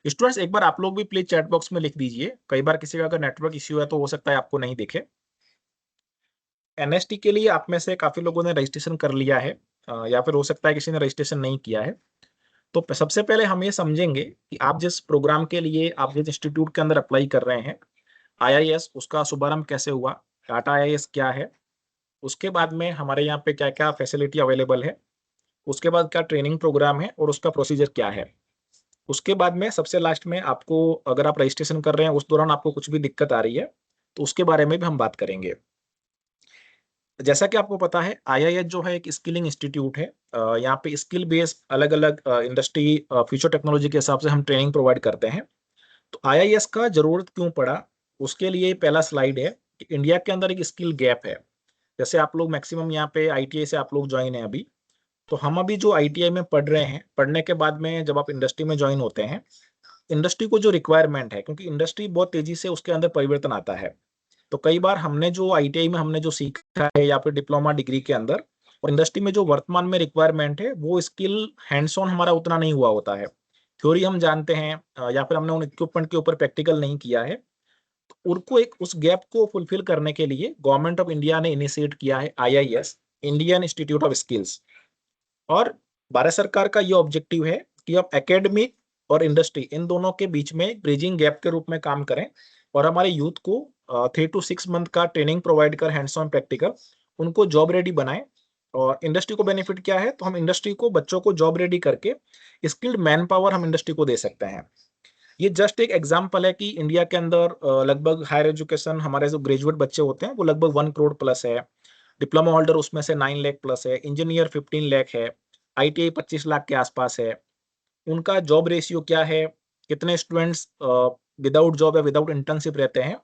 Students एक बार आप लोग भी प्लीज चैट बॉक्स में लिख दीजिए, कई बार किसी का अगर नेटवर्क इश्यू है तो हो सकता है आपको नहीं दिखे। एनएसटी के लिए आप में से काफी लोगों ने रजिस्ट्रेशन कर लिया है, या फिर हो सकता है किसी ने रजिस्ट्रेशन नहीं किया है। तो सबसे पहले हम ये समझेंगे कि आप जिस प्रोग्राम के लिए आप जिस इंस्टीट्यूट के अंदर अप्लाई कर रहे हैं, आईआईएस, उसका शुभारंभ कैसे हुआ, टाटा आईआईएस क्या है, उसके बाद में हमारे यहाँ पे क्या क्या फैसिलिटी अवेलेबल है, उसके बाद क्या ट्रेनिंग प्रोग्राम है और उसका प्रोसीजर क्या है। उसके बाद में सबसे लास्ट में आपको, अगर आप रजिस्ट्रेशन कर रहे हैं उस दौरान आपको कुछ भी दिक्कत आ रही है तो उसके बारे में भी हम बात करेंगे। जैसा कि आपको पता है, आईआईएस जो है एक स्किलिंग इंस्टीट्यूट है। यहाँ पे स्किल बेस्ड अलग अलग इंडस्ट्री फ्यूचर टेक्नोलॉजी के हिसाब से हम ट्रेनिंग प्रोवाइड करते हैं। तो आईआईएस का जरूरत क्यों पड़ा, उसके लिए पहला स्लाइड है कि इंडिया के अंदर एक स्किल गैप है। जैसे आप लोग मैक्सिमम यहाँ पे आईटीआई से आप लोग ज्वाइन है अभी, तो हम अभी जो आईटीआई में पढ़ रहे हैं, पढ़ने के बाद में जब आप इंडस्ट्री में ज्वाइन होते हैं, इंडस्ट्री को जो रिक्वायरमेंट है, क्योंकि इंडस्ट्री बहुत तेजी से उसके अंदर परिवर्तन आता है, तो कई बार हमने जो आईटीआई में हमने जो सीखा है या फिर डिप्लोमा डिग्री के अंदर, और इंडस्ट्री में जो वर्तमान में रिक्वायरमेंट है, वो स्किल हैंड्स ऑन हमारा उतना नहीं हुआ होता है। थ्योरी हम जानते हैं, या फिर हमने उन इक्विपमेंट के ऊपर प्रैक्टिकल नहीं किया है। तो उनको एक उस गैप को फुलफिल करने के लिए गवर्नमेंट ऑफ इंडिया ने इनिशिएट किया है IIS, Indian Institute of skills. और भारत सरकार का ये ऑब्जेक्टिव है कि अब एकेडमिक और इंडस्ट्री इन दोनों के बीच में ब्रिजिंग गैप के रूप में काम करें, और हमारे यूथ को 3 to 6 मंथ का ट्रेनिंग प्रोवाइड कर हैंड्स ऑन प्रैक्टिकल उनको जॉब रेडी बनाएं। और इंडस्ट्री को बेनिफिट क्या है, तो हम इंडस्ट्री को बच्चों को जॉब रेडी करके स्किल्ड मैन पावर हम इंडस्ट्री को दे सकते हैं। ये जस्ट एक एग्जाम्पल है कि इंडिया के अंदर लगभग हायर एजुकेशन हमारे जो ग्रेजुएट बच्चे होते हैं वो लगभग 1 करोड़ प्लस है, डिप्लोमा होल्डर उसमें से 9 लाख प्लस है, इंजीनियर 15 लाख है, आईटीआई 25 लाख के आसपास है। उनका जॉब रेशियो क्या है, कितने स्टूडेंट्स विदाउट जॉब या विदाउट इंटर्नशिप रहते हैं,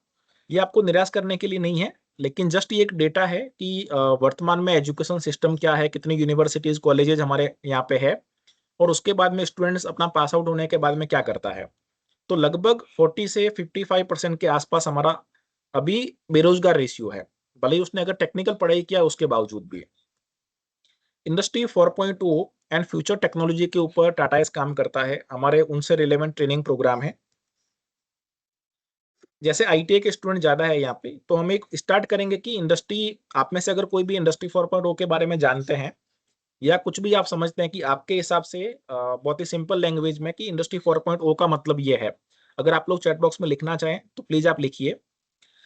ये आपको निराश करने के लिए नहीं है, लेकिन जस्ट ये एक डेटा है कि वर्तमान में एजुकेशन सिस्टम क्या है, कितनी यूनिवर्सिटीज कॉलेजेस हमारे यहाँ पे है, और उसके बाद में स्टूडेंट्स अपना पास आउट होने के बाद में क्या करता है। तो लगभग 40 से 55% के आसपास हमारा अभी बेरोजगार रेशियो है, भले ही उसने अगर टेक्निकल पढ़ाई किया उसके बावजूद भी। इंडस्ट्री 4.0 एंड फ्यूचर टेक्नोलॉजी के ऊपर टाटा एस काम करता है, हमारे उनसे रिलेवेंट ट्रेनिंग प्रोग्राम है। जैसे आईटीआई के स्टूडेंट ज्यादा है यहाँ पे, तो हम एक स्टार्ट करेंगे कि इंडस्ट्री, आप में से अगर कोई भी इंडस्ट्री 4.0 के बारे में जानते हैं या कुछ भी आप समझते हैं कि आपके हिसाब से बहुत ही सिंपल लैंग्वेज में कि इंडस्ट्री 4.0 का मतलब ये है, अगर आप लोग चैट बॉक्स में लिखना चाहें तो प्लीज आप लिखिए।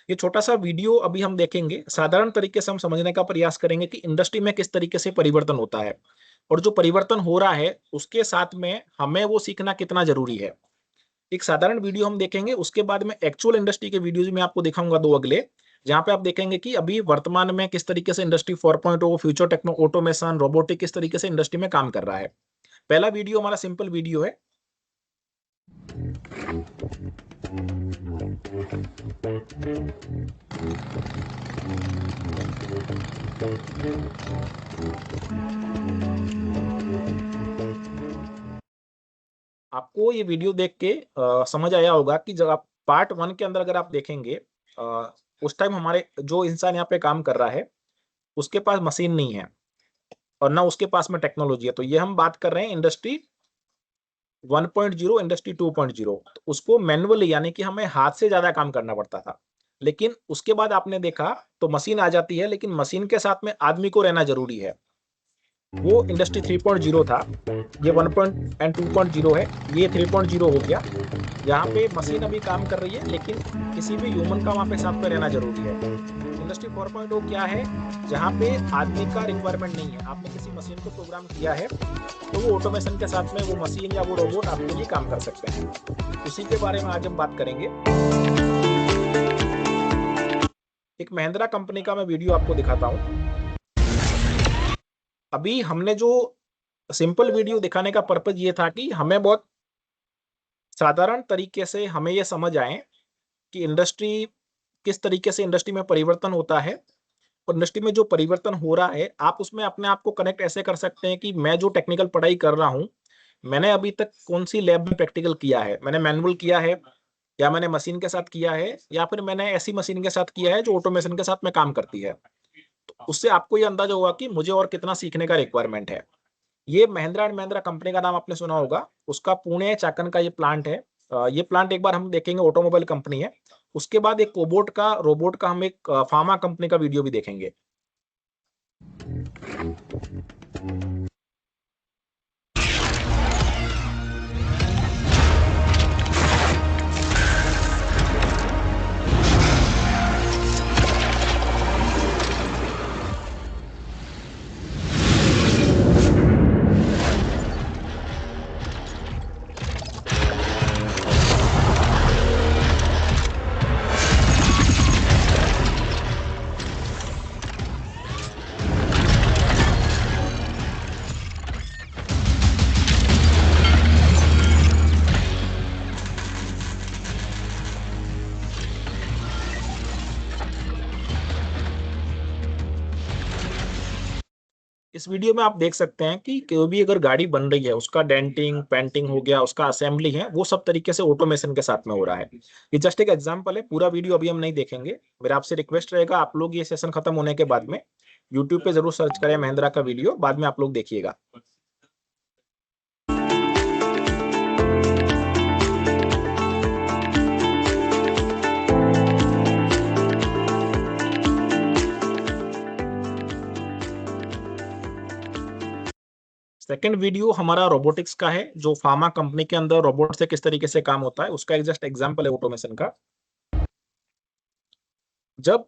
ये छोटा सा वीडियो अभी हम देखेंगे, साधारण तरीके से हम समझने का प्रयास करेंगे कि इंडस्ट्री में किस तरीके से परिवर्तन होता है, और जो परिवर्तन हो रहा है उसके साथ में हमें वो सीखना कितना जरूरी है। एक साधारण वीडियो हम देखेंगे, उसके बाद में एक्चुअल इंडस्ट्री के वीडियोज में आपको दिखाऊंगा 2 अगले, जहां पे आप देखेंगे कि अभी वर्तमान में किस तरीके से industry 4.0, future techno automation robotic किस तरीके से इंडस्ट्री में काम कर रहा है। पहला वीडियो हमारा सिंपल वीडियो है। आपको ये वीडियो देख के समझ आया होगा कि जब आप पार्ट 1 के अंदर अगर आप देखेंगे, उस टाइम हमारे जो इंसान यहाँ पे काम कर रहा है उसके पास मशीन नहीं है और ना उसके पास में टेक्नोलॉजी है। तो ये हम बात कर रहे हैं इंडस्ट्री 1.0, इंडस्ट्री 2.0। तो उसको मैनुअली यानी कि हमें हाथ से ज्यादा काम करना पड़ता था, लेकिन उसके बाद आपने देखा तो मशीन आ जाती है, लेकिन मशीन के साथ में आदमी को रहना जरूरी है। वो इंडस्ट्री 3.0 था, ये 1.2.0 है, ये 3.0 हो गया। यहाँ पे मशीन अभी काम कर रही है, लेकिन किसी भी ह्यूमन का वहाँ पे साथ में रहना जरूरी है। इंडस्ट्री 4.0 क्या है, जहाँ पे आदमी का रिक्वायरमेंट नहीं है, आपने किसी मशीन को प्रोग्राम किया है तो वो ऑटोमेशन के साथ में वो मशीन या वो रोबोट आपके लिए काम कर सकते हैं। उसी के बारे में आज हम बात करेंगे। एक महिंद्रा कंपनी का मैं वीडियो आपको दिखाता हूँ। अभी हमने जो सिंपल वीडियो दिखाने का पर्पज ये था कि हमें बहुत साधारण तरीके से हमें ये समझ आए कि इंडस्ट्री किस तरीके से इंडस्ट्री में परिवर्तन होता है, और इंडस्ट्री में जो परिवर्तन हो रहा है आप उसमें अपने आप को कनेक्ट ऐसे कर सकते हैं कि मैं जो टेक्निकल पढ़ाई कर रहा हूँ, मैंने अभी तक कौन सी लैब में प्रैक्टिकल किया है, मैंने मैनुअल किया है या मैंने मशीन के साथ किया है, या फिर मैंने ऐसी मशीन के साथ किया है जो ऑटोमेशन के साथ में काम करती है। तो उससे आपको ये अंदाजा होगा कि मुझे और कितना सीखने का रिक्वायरमेंट है। ये महिंद्रा एंड महिंद्रा कंपनी का नाम आपने सुना होगा, उसका पुणे चाकन का ये प्लांट है। ये प्लांट एक बार हम देखेंगे, ऑटोमोबाइल कंपनी है। उसके बाद एक रोबोट का हम एक फार्मा कंपनी का वीडियो भी देखेंगे। इस वीडियो में आप देख सकते हैं कि कोई भी अगर गाड़ी बन रही है, उसका डेंटिंग पेंटिंग हो गया, उसका असेंबली है, वो सब तरीके से ऑटोमेशन के साथ में हो रहा है। ये जस्ट एक एग्जांपल है, पूरा वीडियो अभी हम नहीं देखेंगे। मेरा आपसे रिक्वेस्ट रहेगा, आप लोग ये सेशन खत्म होने के बाद में यूट्यूब पे जरूर सर्च करें महिंद्रा का वीडियो, बाद में आप लोग देखिएगा। सेकेंड वीडियो हमारा रोबोटिक्स का है, जो फार्मा कंपनी के अंदर रोबोट से किस तरीके से काम होता है, उसका एक जस्ट एग्जांपल है ऑटोमेशन का। जब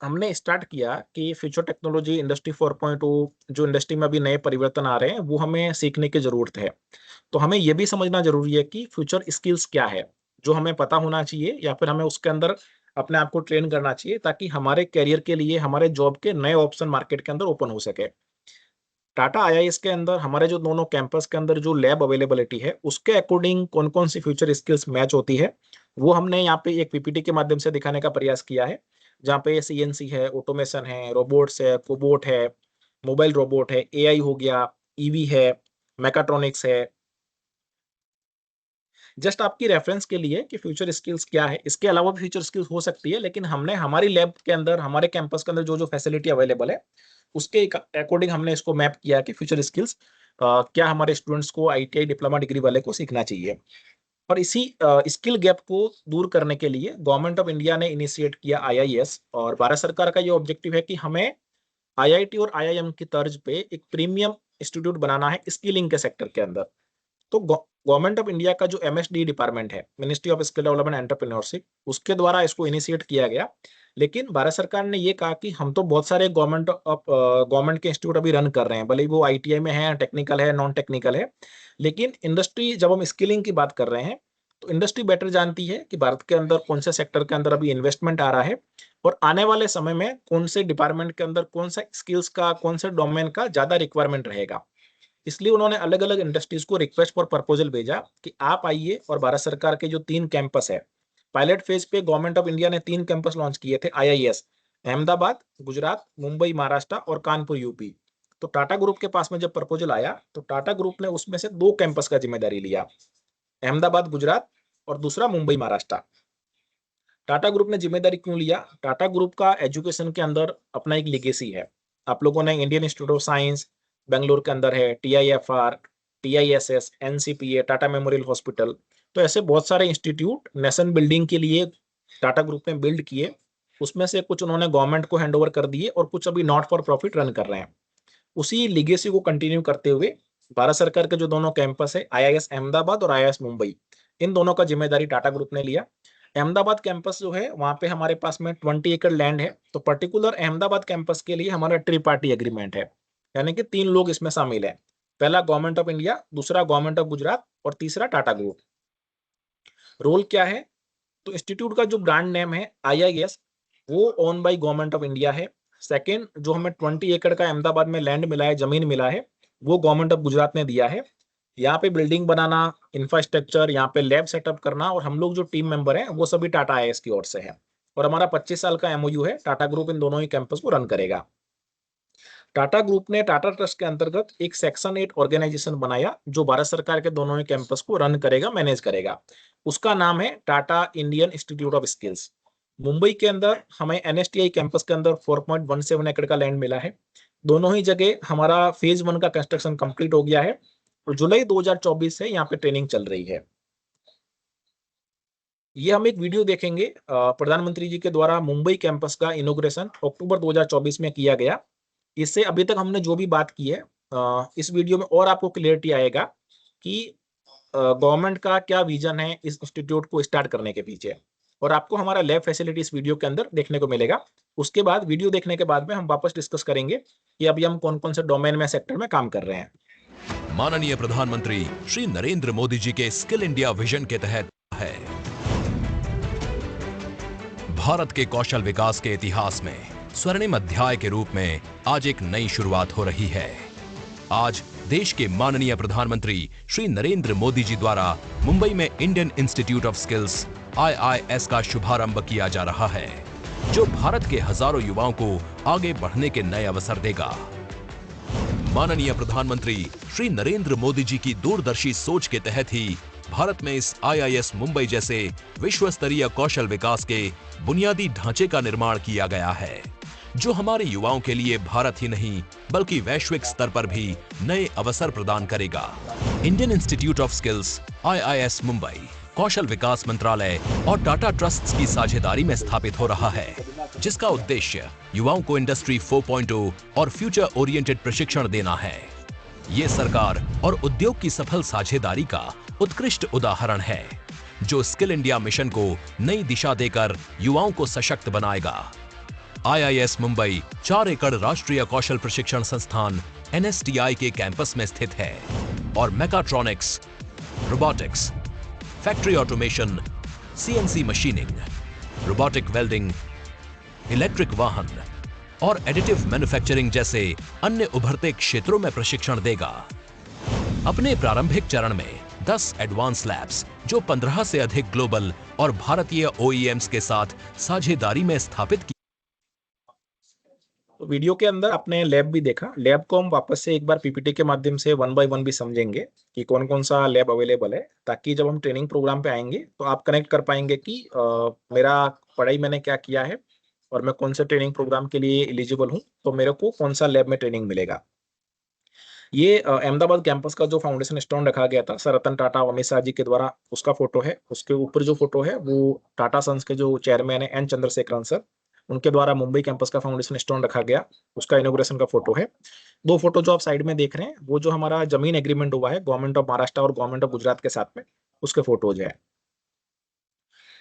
हमने स्टार्ट किया कि फ्यूचर टेक्नोलॉजी इंडस्ट्री 4.0, जो इंडस्ट्री में अभी नए परिवर्तन आ रहे हैं, वो हमें सीखने की जरूरत है। तो हमें यह भी समझना जरूरी है कि फ्यूचर स्किल्स क्या है, जो हमें पता होना चाहिए, या फिर हमें उसके अंदर अपने आप को ट्रेन करना चाहिए, ताकि हमारे करियर के लिए, हमारे जॉब के नए ऑप्शन मार्केट के अंदर ओपन हो सके। टाटा आईआईएस के अंदर हमारे जो दोनों कैंपस के अंदर जो लैब अवेलेबिलिटी है, उसके अकॉर्डिंग कौन कौन सी फ्यूचर स्किल्स मैच होती है, वो हमने यहाँ पे एक पीपीटी के माध्यम से दिखाने का प्रयास किया है। जहाँ पे सीएनसी है, ऑटोमेशन है, रोबोट्स है, कोबोट है, मोबाइल रोबोट है, एआई हो गया, ईवी है, मैकाट्रॉनिक्स है। जस्ट आपकी रेफरेंस के लिए कि फ्यूचर स्किल्स क्या है, इसके अलावा भी फ्यूचर स्किल्स हो सकती है, लेकिन हमने हमारी लैब के अंदर, हमारे कैंपस के अंदर जो जो फैसिलिटी अवेलेबल है, उसके अकॉर्डिंग हमने इसको मैप किया कि फ्यूचर स्किल्स क्या हमारे स्टूडेंट्स को, आईटीआई डिप्लोमा डिग्री वाले को सीखना चाहिए। और इसी स्किल गैप को दूर करने के लिए गवर्नमेंट ऑफ इंडिया ने इनिशिएट किया आईआईएस, और भारत सरकार का ये ऑब्जेक्टिव है कि हमें आईआईटी और आईआईएम की तर्ज पे एक प्रीमियम इंस्टीट्यूट बनाना है स्किलिंग के सेक्टर के अंदर। तो गवर्नमेंट ऑफ इंडिया का जो एमएसडी डिपार्टमेंट है, ministry of skill development entrepreneurship, उसके द्वारा इसको इनिशिएट किया गया। लेकिन भारत सरकार ने ये कहा कि हम तो बहुत सारे गवर्नमेंट के इंस्टीट्यूट अभी रन कर रहे हैं, भले ही वो आईटीआई में है, टेक्निकल है, नॉन टेक्निकल है, लेकिन इंडस्ट्री, जब हम स्किलिंग की बात कर रहे हैं, तो इंडस्ट्री बेटर जानती है कि भारत के अंदर कौन से सेक्टर के अंदर अभी इन्वेस्टमेंट आ रहा है, और आने वाले समय में कौन से डिपार्टमेंट के अंदर कौन सा स्किल्स का, कौन से डोमेन का ज्यादा रिक्वायरमेंट रहेगा। इसलिए उन्होंने अलग अलग इंडस्ट्रीज को रिक्वेस्ट फॉर प्रपोजल भेजा कि आप आइए, और भारत सरकार के जो 3 कैंपस है, पायलट फेज पे गवर्नमेंट ऑफ इंडिया ने 3 कैंपस लॉन्च किए थे आईआईएस, अहमदाबाद गुजरात, मुंबई महाराष्ट्र और कानपुर यूपी। तो टाटा ग्रुप के पास में जब प्रपोजल आया, तो टाटा ग्रुप ने उसमें से 2 कैंपस का जिम्मेदारी लिया, अहमदाबाद गुजरात और दूसरा मुंबई महाराष्ट्र। टाटा ग्रुप ने जिम्मेदारी क्यों लिया? टाटा ग्रुप का एजुकेशन के अंदर अपना एक लेगेसी है। आप लोगों ने Indian Institute of science Bangalore के अंदर है, TIFR, TISS, NCPA, Tata memorial hospital, तो ऐसे बहुत सारे इंस्टीट्यूट नेशन बिल्डिंग के लिए टाटा ग्रुप ने बिल्ड किए। उसमें से कुछ उन्होंने गवर्नमेंट को हैंडओवर कर दिए, और कुछ अभी नॉट फॉर प्रॉफिट रन कर रहे हैं। उसी लीगेसी को कंटिन्यू करते हुए भारत सरकार के जो दोनों कैंपस है, आईआईएस अहमदाबाद और आईआईएस मुंबई, इन दोनों का जिम्मेदारी टाटा ग्रुप ने लिया। अहमदाबाद कैंपस जो है, वहां पे हमारे पास में 20 एकड़ लैंड है। तो पर्टिकुलर अहमदाबाद कैंपस के लिए हमारा ट्री पार्टी एग्रीमेंट है, यानी कि 3 लोग इसमें शामिल है। पहला गवर्नमेंट ऑफ इंडिया, दूसरा गवर्नमेंट ऑफ गुजरात, और तीसरा टाटा ग्रुप। रोल क्या है? तो इंस्टीट्यूट का जो ब्रांड नेम है आईआईएस, वो own by government of India है। सेकंड, जो हमें 20 एकड़ का अहमदाबाद में लैंड मिला है, जमीन मिला है, वो गवर्नमेंट ऑफ गुजरात ने दिया है। यहाँ पे बिल्डिंग बनाना, इंफ्रास्ट्रक्चर, यहाँ पे लैब सेटअप करना, और हम लोग जो टीम मेंबर हैं, वो सभी टाटा आईआईएस की ओर से है। और हमारा 25 साल का एमओयू है। टाटा ग्रुप इन दोनों ही कैंपस को रन करेगा। टाटा ग्रुप ने टाटा ट्रस्ट के अंतर्गत एक सेक्शन 8 ऑर्गेनाइजेशन बनाया, जो भारत सरकार के दोनों ही कैंपस को रन करेगा, मैनेज करेगा। उसका नाम है Tata Indian Institute of skills. Mumbai के अंदर हमें एनएसटीआई कैंपस के अंदर 4.17 एकड़ का लैंड मिला है। दोनों ही जगह हमारा फेज 1 का कंस्ट्रक्शन कंप्लीट हो गया है, और जुलाई 2024 से यहाँ पे ट्रेनिंग चल रही है। ये हम एक वीडियो देखेंगे प्रधानमंत्री जी के द्वारा मुंबई कैंपस का इनॉग्रेशन अक्टूबर 2024 में किया गया। इससे अभी तक हमने जो भी बात की है इस वीडियो में और आपको क्लियरिटी आएगा कि गवर्नमेंट का क्या विजन है इस इंस्टीट्यूट को स्टार्ट करने के पीछे, और आपको हमारा लैब फैसिलिटी इस वीडियो के अंदर देखने को मिलेगा। उसके बाद वीडियो देखने के बाद में हम वापस डिस्कस करेंगे कि अभी हम कौन कौन से डोमेन में सेक्टर में काम कर रहे हैं। माननीय प्रधानमंत्री श्री नरेंद्र मोदी जी के स्किल इंडिया विजन के तहत है भारत के कौशल विकास के इतिहास में स्वर्णिम अध्याय के रूप में आज एक नई शुरुआत हो रही है। आज देश के माननीय प्रधानमंत्री श्री नरेंद्र मोदी जी द्वारा मुंबई में Indian Institute of Skills IIS का शुभारंभ किया जा रहा है, जो भारत के हजारों युवाओं को आगे बढ़ने के नए अवसर देगा। माननीय प्रधानमंत्री श्री नरेंद्र मोदी जी की दूरदर्शी सोच के तहत ही भारत में इस IIS मुंबई जैसे विश्व स्तरीय कौशल विकास के बुनियादी ढांचे का निर्माण किया गया है, जो हमारे युवाओं के लिए भारत ही नहीं बल्कि वैश्विक स्तर पर भी नए अवसर प्रदान करेगा। Indian Institute of Skills IIS Mumbai कौशल विकास मंत्रालय और टाटा ट्रस्ट्स की साझेदारी में स्थापित हो रहा है, जिसका उद्देश्य युवाओं को इंडस्ट्री 4.0 और फ्यूचर ओरिएंटेड प्रशिक्षण देना है। ये सरकार और उद्योग की सफल साझेदारी का उत्कृष्ट उदाहरण है, जो स्किल इंडिया मिशन को नई दिशा देकर युवाओं को सशक्त बनाएगा। IIS मुंबई 4 एकड़ राष्ट्रीय कौशल प्रशिक्षण संस्थान NSTI के कैंपस में स्थित है और mechatronics, robotics, factory automation, CNC machining, robotic welding, electric वाहन और एडिटिव मैन्युफैक्चरिंग जैसे अन्य उभरते क्षेत्रों में प्रशिक्षण देगा। अपने प्रारंभिक चरण में 10 एडवांस लैब्स जो 15 से अधिक ग्लोबल और भारतीय OEMs के साथ साझेदारी में स्थापित की। तो वीडियो के अंदर आपने लैब भी देखा। लैब को हम वापस से एक बार PPT के माध्यम से 1 बाय 1 भी समझेंगे कि कौन कौन सा लैब अवेलेबल है, ताकि जब हम ट्रेनिंग प्रोग्राम पे आएंगे तो आप कनेक्ट कर पाएंगे कि मेरा पढ़ाई मैंने क्या किया है और मैं कौन से ट्रेनिंग प्रोग्राम के लिए एलिजिबल हूँ, तो मेरे को कौन सा लैब में ट्रेनिंग मिलेगा। ये अहमदाबाद कैंपस का जो फाउंडेशन स्टोन रखा गया था सर रतन टाटा और अमित शाह जी के द्वारा, उसका फोटो है। उसके ऊपर जो फोटो है वो टाटा सन्स के जो चेयरमैन है N चंद्रशेखरन सर, उनके द्वारा मुंबई कैंपस का फाउंडेशन स्टोन रखा गया, उसका इनॉग्रेशन का फोटो है। दो फोटो जो आप साइड में देख रहे हैं वो जो हमारा जमीन एग्रीमेंट हुआ है गवर्नमेंट ऑफ महाराष्ट्र और गवर्नमेंट ऑफ गुजरात के साथ में, उसके फोटोज है।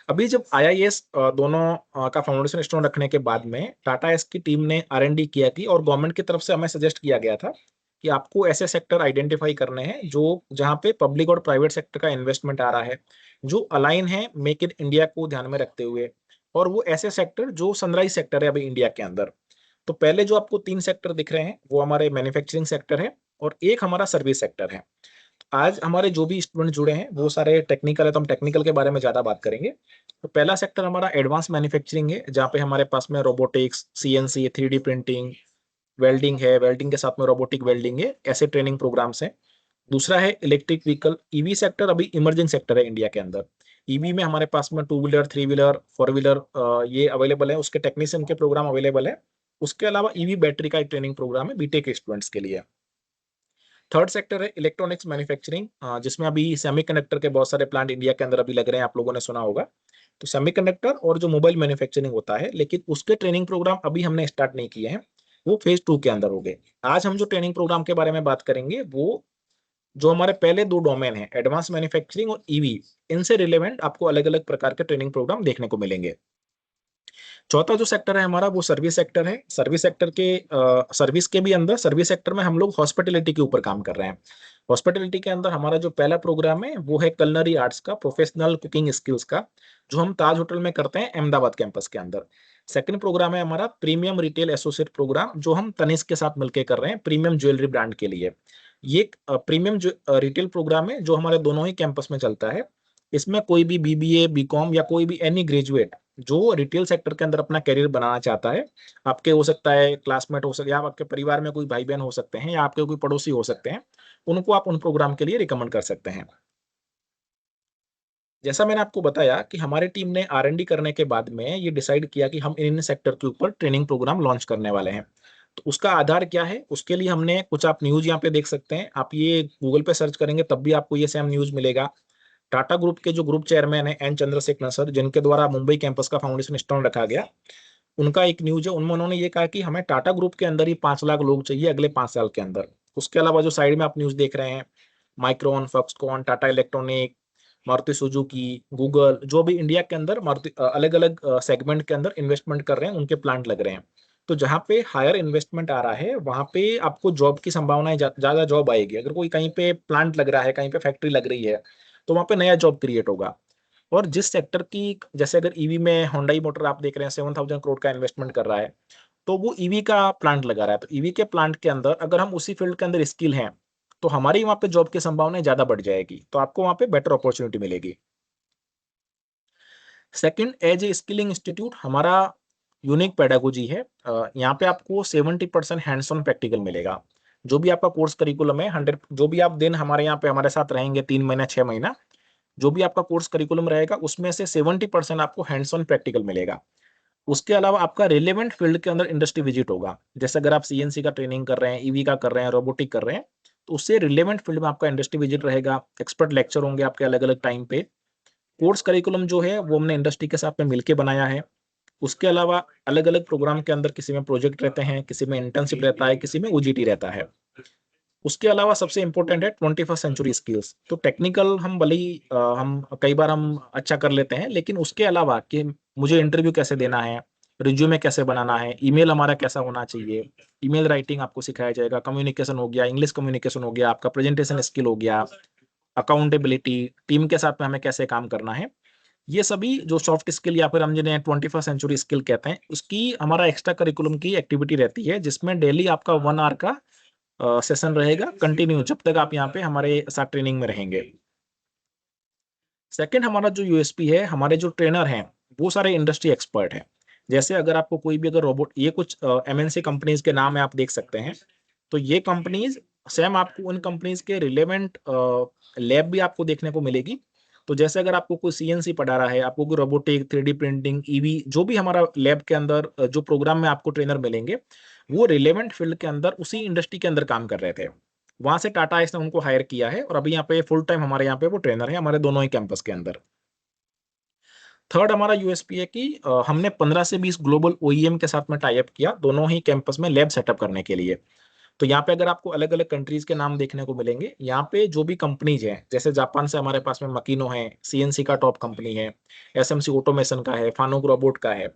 अभी जब IIS दोनों का फाउंडेशन स्टोन रखने के बाद में टाटा एस की टीम ने R&D किया कि, और गवर्नमेंट की तरफ से हमें सजेस्ट किया गया था कि आपको ऐसे सेक्टर आइडेंटिफाई करने हैं जो जहां पे पब्लिक और प्राइवेट सेक्टर का इन्वेस्टमेंट आ रहा है, जो अलाइन है मेक इन इंडिया को ध्यान में रखते हुए, और वो ऐसे सेक्टर जो सनराइज सेक्टर है अभी इंडिया के अंदर। तो पहले जो आपको 3 सेक्टर दिख रहे हैं वो हमारे मैन्युफैक्चरिंग सेक्टर है और एक हमारा सर्विस सेक्टर है। आज हमारे जो भी स्टूडेंट जुड़े हैं वो सारे टेक्निकल है, तो हम टेक्निकल के बारे में ज्यादा बात करेंगे। तो पहला सेक्टर हमारा एडवांस मैन्युफैक्चरिंग है, जहाँ पे हमारे पास में robotics, CNC, 3D printing, welding है, वेल्डिंग के साथ में रोबोटिक वेल्डिंग है, ऐसे ट्रेनिंग प्रोग्राम्स हैं। दूसरा है इलेक्ट्रिक व्हीकल, EV सेक्टर अभी इमर्जिंग सेक्टर है इंडिया के अंदर। EV में हमारे पास में 2 व्हीलर, 3 व्हीलर, 4 व्हीलर ये अवेलेबल है, उसके टेक्नीशियन के प्रोग्राम अवेलेबल है। उसके अलावा EV बैटरी का एक ट्रेनिंग प्रोग्राम है बीटेक स्टूडेंट्स के लिए। थर्ड सेक्टर है इलेक्ट्रॉनिक्स मैन्युफैक्चरिंग, जिसमें अभी सेमीकंडक्टर के बहुत सारे प्लांट इंडिया के अंदर अभी लग रहे हैं, आप लोगों ने सुना होगा। तो सेमीकंडक्टर और जो मोबाइल मैन्युफैक्चरिंग होता है, लेकिन उसके ट्रेनिंग प्रोग्राम अभी हमने स्टार्ट नहीं किए हैं, वो फेज 2 के अंदर हो गए। आज हम जो ट्रेनिंग प्रोग्राम के बारे में बात करेंगे वो जो हमारे पहले 2 डोमेन है एडवांस मैन्युफैक्चरिंग और EV, इनसे रिलेवेंट आपको अलग अलग प्रकार के ट्रेनिंग प्रोग्राम देखने को मिलेंगे। चौथा जो सेक्टर है हमारा वो सर्विस सेक्टर है। सर्विस सेक्टर के सर्विस के भी अंदर सर्विस सेक्टर में हम लोग हॉस्पिटैलिटी के ऊपर काम कर रहे हैं। हॉस्पिटैलिटी के अंदर हमारा जो पहला प्रोग्राम है वो है कलनरी आर्ट्स का, प्रोफेशनल कुकिंग स्किल्स का, जो हम ताज होटल में करते हैं अहमदाबाद कैंपस के अंदर। सेकंड प्रोग्राम है हमारा प्रीमियम रिटेल एसोसिएट प्रोग्राम, जो हम तनिष्क के साथ मिलकर कर रहे हैं प्रीमियम ज्वेलरी ब्रांड के लिए। ये एक प्रीमियम रिटेल प्रोग्राम है जो हमारे दोनों ही कैंपस में चलता है। इसमें कोई भी BBA, BCom या कोई भी एनी ग्रेजुएट जो रिटेल सेक्टर के अंदर अपना करियर बनाना चाहता है, आपके हो सकता है क्लासमेट हो सकते हैं, या आपके परिवार में कोई भाई बहन हो सकते हैं, या आपके कोई पड़ोसी हो सकते हैं, उनको आप उन प्रोग्राम के लिए रिकमेंड कर सकते हैं। जैसा मैंने आपको बताया कि हमारी टीम ने R&D करने के बाद में ये डिसाइड किया कि हम इन सेक्टर के ऊपर ट्रेनिंग प्रोग्राम लॉन्च करने वाले हैं। तो उसका आधार क्या है, उसके लिए हमने कुछ, आप न्यूज यहाँ पे देख सकते हैं, आप ये गूगल पे सर्च करेंगे तब भी आपको ये सेम न्यूज मिलेगा। टाटा ग्रुप के जो ग्रुप चेयरमैन है एन चंद्रशेखर सर, जिनके द्वारा मुंबई कैंपस का फाउंडेशन स्टोन रखा गया, उनका एक न्यूज है, उनमें उन्होंने ये कहा कि हमें टाटा ग्रुप के अंदर ही 5 लाख लोग चाहिए अगले 5 साल के अंदर। उसके अलावा जो साइड में आप न्यूज देख रहे हैं, micron, Foxconn, Tata electronic, Maruti Suzuki, Google, जो भी इंडिया के अंदर मारुति अलग अलग सेगमेंट के अंदर इन्वेस्टमेंट कर रहे हैं, उनके प्लांट लग रहे हैं। तो जहाँ पे हायर इन्वेस्टमेंट आ रहा है वहां पे आपको जॉब की संभावनाएं ज्यादा जॉब आएगी। अगर कोई कहीं पे प्लांट लग रहा है, कहीं पे फैक्ट्री लग रही है, तो वहां पे नया जॉब क्रिएट होगा। और जिस सेक्टर की, जैसे अगर ईवी में होंडाई मोटर आप देख रहे हैं 7,000 करोड़ का इन्वेस्टमेंट कर रहा है, तो वो ईवी का प्लांट लगा रहा है। तो ईवी के प्लांट के अंदर अगर हम उसी फील्ड के अंदर स्किल हैं, तो हमारी वहां पे जॉब की संभावनाएं ज्यादा बढ़ जाएगी, तो आपको वहां पे बेटर अपॉर्चुनिटी मिलेगी। Second, as a skilling institute हमारा यूनिक पेडागोजी है। यहाँ पे आपको 70% हैंड्स ऑन प्रैक्टिकल मिलेगा। जो भी आपका कोर्स करिकुलम है 100, जो भी आप दिन हमारे यहाँ पे हमारे साथ रहेंगे 3 महीना 6 महीना, जो भी आपका कोर्स करिकुलम रहेगा उसमें से 70% आपको हैंड्स ऑन प्रैक्टिकल मिलेगा। उसके अलावा आपका रिलेवेंट फील्ड के अंदर इंडस्ट्री विजिट होगा। जैसे अगर आप सीएनसी का ट्रेनिंग कर रहे हैं, ईवी का कर रहे हैं, रोबोटिक कर रहे हैं, तो उससे रिलेवेंट फील्ड में आपका इंडस्ट्री विजिट रहेगा। एक्सपर्ट लेक्चर होंगे आपके अलग अलग टाइम पे। कोर्स करिकुलम जो है वो हमने इंडस्ट्री के साथ में मिलकर बनाया है। उसके अलावा अलग अलग प्रोग्राम के अंदर किसी में प्रोजेक्ट रहते हैं, किसी में इंटर्नशिप रहता है, किसी में ओजीटी रहता है। उसके अलावा सबसे इंपॉर्टेंट है 21st सेंचुरी स्किल्स। तो टेक्निकल हम भले ही हम कई बार हम अच्छा कर लेते हैं, लेकिन उसके अलावा कि मुझे इंटरव्यू कैसे देना है, रिज्यूमे कैसे बनाना है, ईमेल हमारा कैसा होना चाहिए, ईमेल राइटिंग आपको सिखाया जाएगा, कम्युनिकेशन हो गया, इंग्लिश कम्युनिकेशन हो गया, आपका प्रेजेंटेशन स्किल हो गया, अकाउंटेबिलिटी, टीम के साथ में हमें कैसे काम करना है, ये सभी जो सॉफ्ट स्किल या फिर हम जिन्हें 21st सेंचुरी स्किल कहते हैं, उसकी हमारा एक्स्ट्रा करिकुलम की एक्टिविटी रहती है, जिसमें डेली आपका 1 आवर का सेशन रहेगा कंटिन्यू, जब तक आप यहाँ पे हमारे साथ ट्रेनिंग में रहेंगे। सेकंड, हमारा जो यूएसपी है, हमारे जो ट्रेनर हैं वो सारे इंडस्ट्री एक्सपर्ट हैं। जैसे अगर आपको कोई भी अगर रोबोट, ये कुछ एमएनसी कंपनीज के नाम है, आप देख सकते हैं। तो ये कंपनीज सेम आपको उन कंपनीज के रिलेवेंट लैब भी आपको देखने को मिलेगी। तो जैसे अगर आपको कोई सीएनसी पढ़ा रहा है, आपको कोई रोबोटिक, 3D प्रिंटिंग, ईवी, जो भी हमारा लैब के अंदर जो प्रोग्राम में आपको ट्रेनर मिलेंगे, वो रिलेवेंट फील्ड के अंदर उसी इंडस्ट्री के अंदर काम कर रहे थे। वहां से टाटा आइस ने उनको हायर किया है और अभी यहाँ पे फुल टाइम हमारे यहाँ पे वो ट्रेनर है हमारे दोनों ही कैंपस के अंदर। थर्ड, हमारा यूएसपी है कि हमने 15 से 20 ग्लोबल ओईएम के साथ में टाई अप किया दोनों ही कैंपस में लैब सेटअप करने के लिए। तो यहाँ पे अगर आपको अलग अलग कंट्रीज के नाम देखने को मिलेंगे, यहाँ पे जो भी कंपनीज हैं, जैसे जापान से हमारे पास में मकीनो है, सीएनसी का टॉप कंपनी है, एसएमसी ऑटोमेशन का है, फानुक रोबोट का है।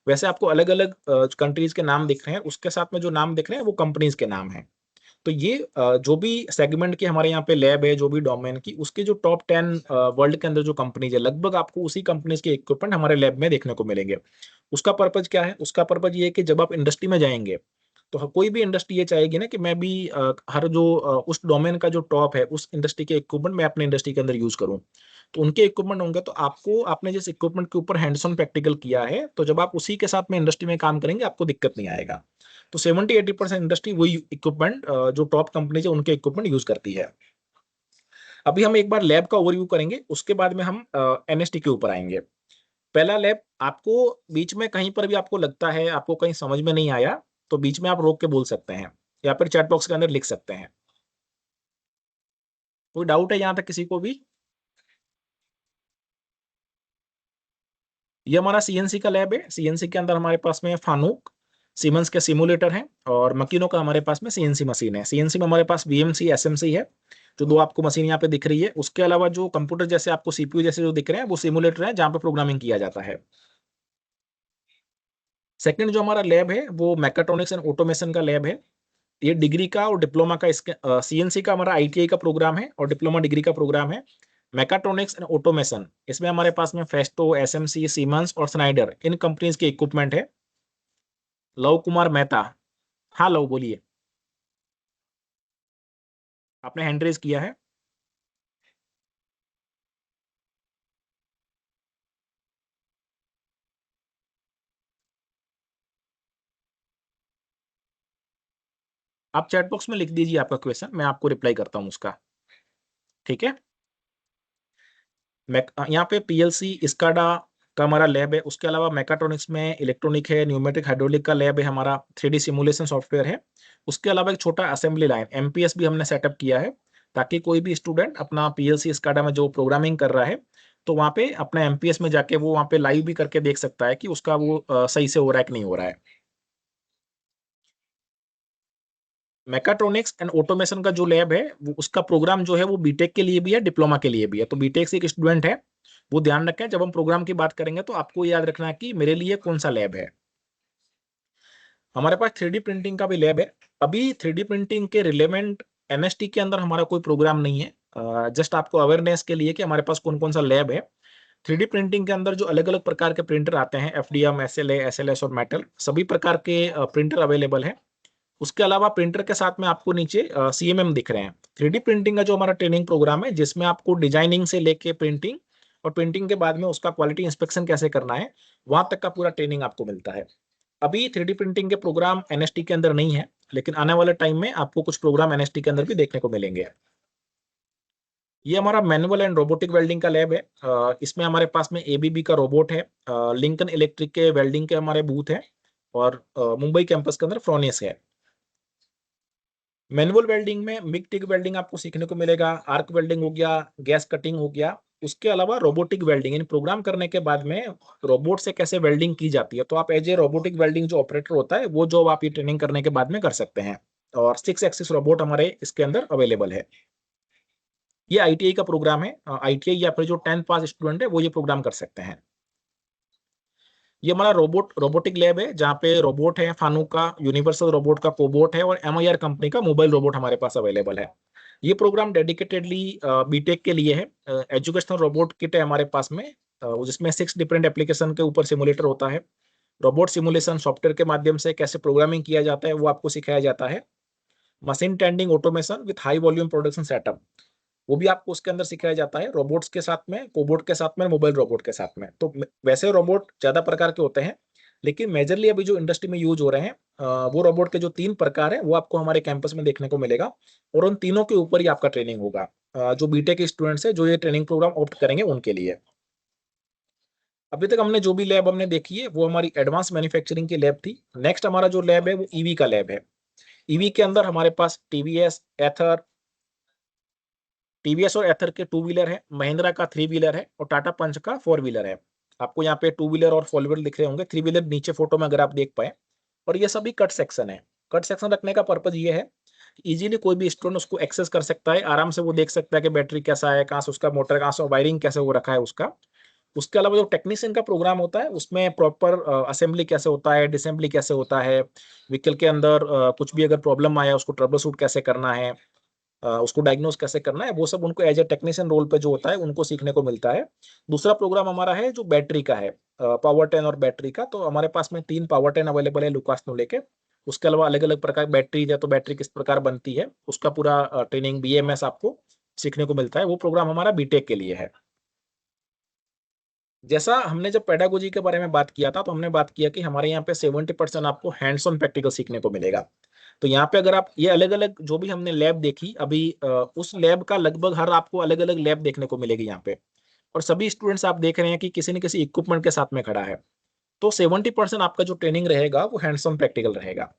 वैसे आपको अलग अलग कंट्रीज के नाम दिख रहे हैं, उसके साथ में जो नाम दिख रहे हैं वो कंपनीज के नाम हैं। तो ये जो भी सेगमेंट की हमारे यहाँ पे लैब है, जो भी डोमेन की, उसके जो टॉप 10 वर्ल्ड के अंदर जो कंपनीज है, लगभग आपको उसी कंपनीज के इक्विपमेंट हमारे लैब में देखने को मिलेंगे। उसका पर्पज क्या है? उसका पर्पज ये है कि जब आप इंडस्ट्री में जाएंगे, तो कोई भी इंडस्ट्री ये चाहेगी ना कि मैं भी हर जो उस डोमेन का जो टॉप है, उस इंडस्ट्री के इक्विपमेंट मैं अपने इंडस्ट्री के अंदर यूज करूं। तो उनके इक्विपमेंट होंगे, तो आपको, आपने जिस इक्विपमेंट के ऊपर हैंड्स ऑन प्रैक्टिकल किया है, तो जब आप उसी के साथ में इंडस्ट्री में काम करेंगे आपको दिक्कत नहीं आएगा। तो 70-80% इंडस्ट्री वही इक्विपमेंट जो टॉप कंपनी है उनके इक्विपमेंट यूज करती है। अभी हम एक बार लैब का ओवरव्यू करेंगे, उसके बाद में हम एनएसटी के ऊपर आएंगे। पहला लैब, आपको बीच में कहीं पर भी आपको लगता है आपको कहीं समझ में नहीं आया, तो बीच में आप रोक के बोल सकते हैं या फिर चैट बॉक्स के अंदर लिख सकते हैं। कोई डाउट है यहाँ तक किसी को भी? ये हमारा सीएनसी का लैब है। सीएनसी के अंदर हमारे पास में फानुक, सीमेंस के सिमुलेटर हैं और मकीनो का हमारे पास में सीएनसी मशीन है। सीएनसी में हमारे पास बीएमसी, एसएमसी है, जो दो आपको मशीन यहाँ पे दिख रही है। उसके अलावा जो कंप्यूटर जैसे आपको सीपीयू जैसे जो दिख रहे हैं वो सिमुलेटर है, जहाँ पे प्रोग्रामिंग किया जाता है। सेकंड जो हमारा लैब है वो मैकाट्रॉनिक्स एंड ऑटोमेशन का लैब है। ये डिग्री का और डिप्लोमा का, इसके सीएनसी का हमारा आईटीआई का प्रोग्राम है और डिप्लोमा डिग्री का प्रोग्राम है। मैकाट्रॉनिक्स एंड ऑटोमेशन, इसमें हमारे पास में फेस्टो, एसएमसी, सीमेंस और स्नाइडर, इन कंपनीज के इक्विपमेंट है। लव कुमार मेहता, हाँ लव बोलिए, आपने हैंड रेज किया है। आप चैट बॉक्स में लिख दीजिए आपका क्वेश्चन, मैं आपको रिप्लाई करता हूँ उसका, ठीक है। मैं यहाँ पे पीएलसी स्काडा का हमारा लैब है। उसके अलावा मैकाट्रॉनिक्स में इलेक्ट्रॉनिक है, न्यूमेटिक हाइड्रोलिक का लैब है हमारा, 3D सिमुलेशन सॉफ्टवेयर है। उसके अलावा एक छोटा असेंबली लाइन एमपीएस भी हमने सेटअप किया है, ताकि कोई भी स्टूडेंट अपना पीएलसी स्काडा में जो प्रोग्रामिंग कर रहा है तो वहाँ पे अपना एमपीएस में जाके वो वहाँ पे लाइव भी करके देख सकता है कि उसका वो सही से हो रहा है कि नहीं हो रहा है। मैकाट्रॉनिक्स एंड ऑटोमेशन का जो लैब है वो उसका प्रोग्राम जो है वो बीटेक के लिए भी है, डिप्लोमा के लिए भी है। तो बीटेक से एक स्टूडेंट है, वो ध्यान रखें जब हम प्रोग्राम की बात करेंगे तो आपको याद रखना है कि मेरे लिए कौन सा लैब है। हमारे पास 3D प्रिंटिंग का भी लैब है। अभी 3D प्रिंटिंग के रिलेवेंट एनएसटी के अंदर हमारा कोई प्रोग्राम नहीं है, जस्ट आपको अवेयरनेस के लिए कि हमारे पास कौन कौन सा लैब है। 3D प्रिंटिंग के अंदर जो अलग अलग प्रकार के प्रिंटर आते हैं, एफडीएम, एसएलए, एसएलएस और मेटल, सभी प्रकार के प्रिंटर अवेलेबल है। उसके अलावा प्रिंटर के साथ में आपको नीचे सीएमएम दिख रहे हैं। 3D प्रिंटिंग का जो हमारा ट्रेनिंग प्रोग्राम है जिसमें आपको डिजाइनिंग से लेके प्रिंटिंग और प्रिंटिंग के बाद में उसका क्वालिटी इंस्पेक्शन कैसे करना है वहां तक का पूरा ट्रेनिंग आपको मिलता है। अभी 3D प्रिंटिंग के प्रोग्राम एनएसटी के अंदर नहीं है, लेकिन आने वाले टाइम में आपको कुछ प्रोग्राम एनएसटी के अंदर भी देखने को मिलेंगे। ये हमारा मैनुअल एंड रोबोटिक वेल्डिंग का लैब है। इसमें हमारे पास में एबीबी का रोबोट है, लिंकन इलेक्ट्रिक के वेल्डिंग के हमारे बूथ है और मुंबई कैंपस के अंदर फ्रोनियस है। मैनुअल वेल्डिंग में मिग टिग वेल्डिंग आपको सीखने को मिलेगा, आर्क वेल्डिंग हो गया, गैस कटिंग हो गया। उसके अलावा रोबोटिक वेल्डिंग यानी प्रोग्राम करने के बाद में रोबोट से कैसे वेल्डिंग की जाती है, तो आप एज ए रोबोटिक वेल्डिंग जो ऑपरेटर होता है वो जॉब आप ये ट्रेनिंग करने के बाद में कर सकते हैं। और 6 एक्सिस रोबोट हमारे इसके अंदर अवेलेबल है। ये आईटीआई का प्रोग्राम है, आईटीआई या फिर जो 10th पास स्टूडेंट है वो ये प्रोग्राम कर सकते हैं। ये हमारा रोबोटिक लैब है जहाँ पे रोबोट है, फानुका यूनिवर्सल रोबोट का कोबोट है और एमआईआर कंपनी का मोबाइल रोबोट हमारे पास अवेलेबल है। ये प्रोग्राम डेडिकेटेडली बीटेक के लिए है। एजुकेशनल रोबोट किट है हमारे पास में, जिसमें 6 डिफरेंट एप्लीकेशन के ऊपर सिमुलेटर होता है। रोबोट सिमुलेशन सॉफ्टवेयर के माध्यम से कैसे प्रोग्रामिंग किया जाता है वो आपको सिखाया जाता है। Machine tending automation with high volume production setup, वो भी आपको उसके अंदर सिखाया जाता है, रोबोट्स के साथ में, कोबोट के साथ में, मोबाइल रोबोट के साथ में। तो वैसे रोबोट ज्यादा प्रकार के होते हैं, लेकिन मेजरली अभी जो इंडस्ट्री में यूज हो रहे हैं वो रोबोट के जो 3 प्रकार है वो आपको हमारे कैंपस में देखने को मिलेगा और उन तीनों के ऊपर ही आपका ट्रेनिंग होगा। जो बीटेक के स्टूडेंट्स है जो ये ट्रेनिंग प्रोग्राम ऑप्ट करेंगे उनके लिए। अभी तक हमने जो भी लैब हमने देखी है वो हमारी एडवांस मैन्युफैक्चरिंग की लैब थी। नेक्स्ट हमारा जो लैब है वो ईवी का लैब है। ईवी के अंदर हमारे पास टीवीएस और एथर के 2 व्हीलर है, महिंद्रा का 3 व्हीलर है और टाटा पंच का 4 व्हीलर है। आपको यहाँ पे 2 व्हीलर और 4 व्हीलर दिख रहे होंगे, 3 व्हीलर नीचे फोटो में अगर आप देख पाए। और ये सभी कट सेक्शन है। कट सेक्शन रखने का पर्पज ये है कि इजीली कोई भी स्टूडेंट उसको एक्सेस कर सकता है, आराम से वो देख सकता है कि बैटरी कैसा है, कहाँ से उसका मोटर, कहाँ से वायरिंग कैसे हो रखा है उसका। उसके अलावा जो टेक्नीशियन का प्रोग्राम होता है उसमें प्रॉपर असेंबली कैसे होता है, डिसेंबली कैसे होता है, व्हीकल के अंदर कुछ भी अगर प्रॉब्लम आया उसको ट्रबल शूट कैसे करना है, उसको डायग्नोस कैसे करना है, वो सब उनको एज ए टेक्नीशियन रोल पे जो होता है उनको सीखने को मिलता है। दूसरा प्रोग्राम हमारा है जो बैटरी का है, पावर टेन और बैटरी का। तो हमारे पास में 3 पावर टेन अवेलेबल है लुकास नो लेके। उसके अलावा अलग अलग प्रकार की बैटरी है, तो बैटरी किस प्रकार बनती है उसका पूरा ट्रेनिंग बीएमएस आपको सीखने को मिलता है। वो प्रोग्राम हमारा बीटेक के लिए है। जैसा हमने जब पेडागोजी के बारे में बात किया था तो हमने बात किया कि हमारे यहाँ पे 70% आपको हैंड्स ऑन प्रैक्टिकल सीखने को मिलेगा। तो यहाँ पे अगर आप ये अलग अलग जो भी हमने लैब देखी अभी, उस लैब का लगभग हर आपको अलग अलग लैब देखने को मिलेगी यहाँ पे। और सभी स्टूडेंट्स आप देख रहे हैं कि किसी न किसी इक्विपमेंट के साथ में खड़ा है। तो 70% आपका जो ट्रेनिंग रहेगा वो हैंड्स ऑन प्रैक्टिकल रहेगा।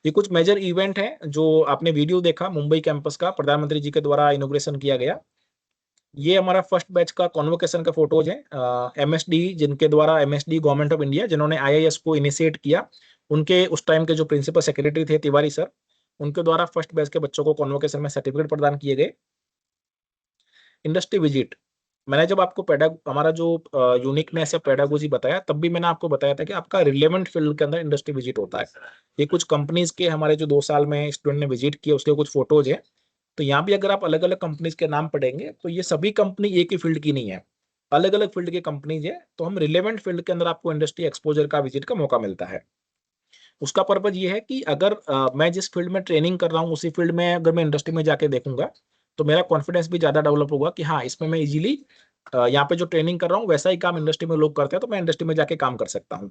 ये कुछ मेजर इवेंट है जो आपने वीडियो देखा मुंबई कैंपस का, प्रधानमंत्री जी के द्वारा इनोग्रेशन किया गया। ये हमारा फर्स्ट बैच का कॉन्वोकेशन का फोटोज है। एमएसडी जिनके द्वारा, एमएसडी गवर्नमेंट ऑफ इंडिया जिन्होंने आईआईएस को इनिशिएट किया, उनके उस टाइम के जो प्रिंसिपल सेक्रेटरी थे तिवारी सर, उनके द्वारा फर्स्ट बैच के बच्चों को कॉन्वोकेशन में सर्टिफिकेट प्रदान किए गए। इंडस्ट्री विजिट, मैंने जब आपको हमारा जो यूनिकनेस या पेडागोजी बताया तब भी मैंने आपको बताया था कि आपका रिलेवेंट फील्ड के अंदर इंडस्ट्री विजिट होता है। ये कुछ कंपनीज के हमारे जो 2 साल में स्टूडेंट ने विजिट किए उसके कुछ फोटोज है। तो यहाँ भी अगर आप अलग अलग कंपनीज के नाम पढ़ेंगे तो ये सभी कंपनी एक ही फील्ड की नहीं है, अलग अलग फील्ड की कंपनीज है। तो हम रिलेवेंट फील्ड के अंदर आपको इंडस्ट्री एक्सपोजर का विजिट का मौका मिलता है। उसका पर्पज ये है कि अगर मैं जिस फील्ड में ट्रेनिंग कर रहा हूँ उसी फील्ड में अगर मैं इंडस्ट्री में जाके देखूंगा तो मेरा कॉन्फिडेंस भी ज्यादा डेवलप होगा कि हाँ इसमें मैं इजीली यहाँ पे जो ट्रेनिंग कर रहा हूँ वैसा ही काम इंडस्ट्री में लोग करते हैं, तो मैं इंडस्ट्री में जाके काम कर सकता हूँ।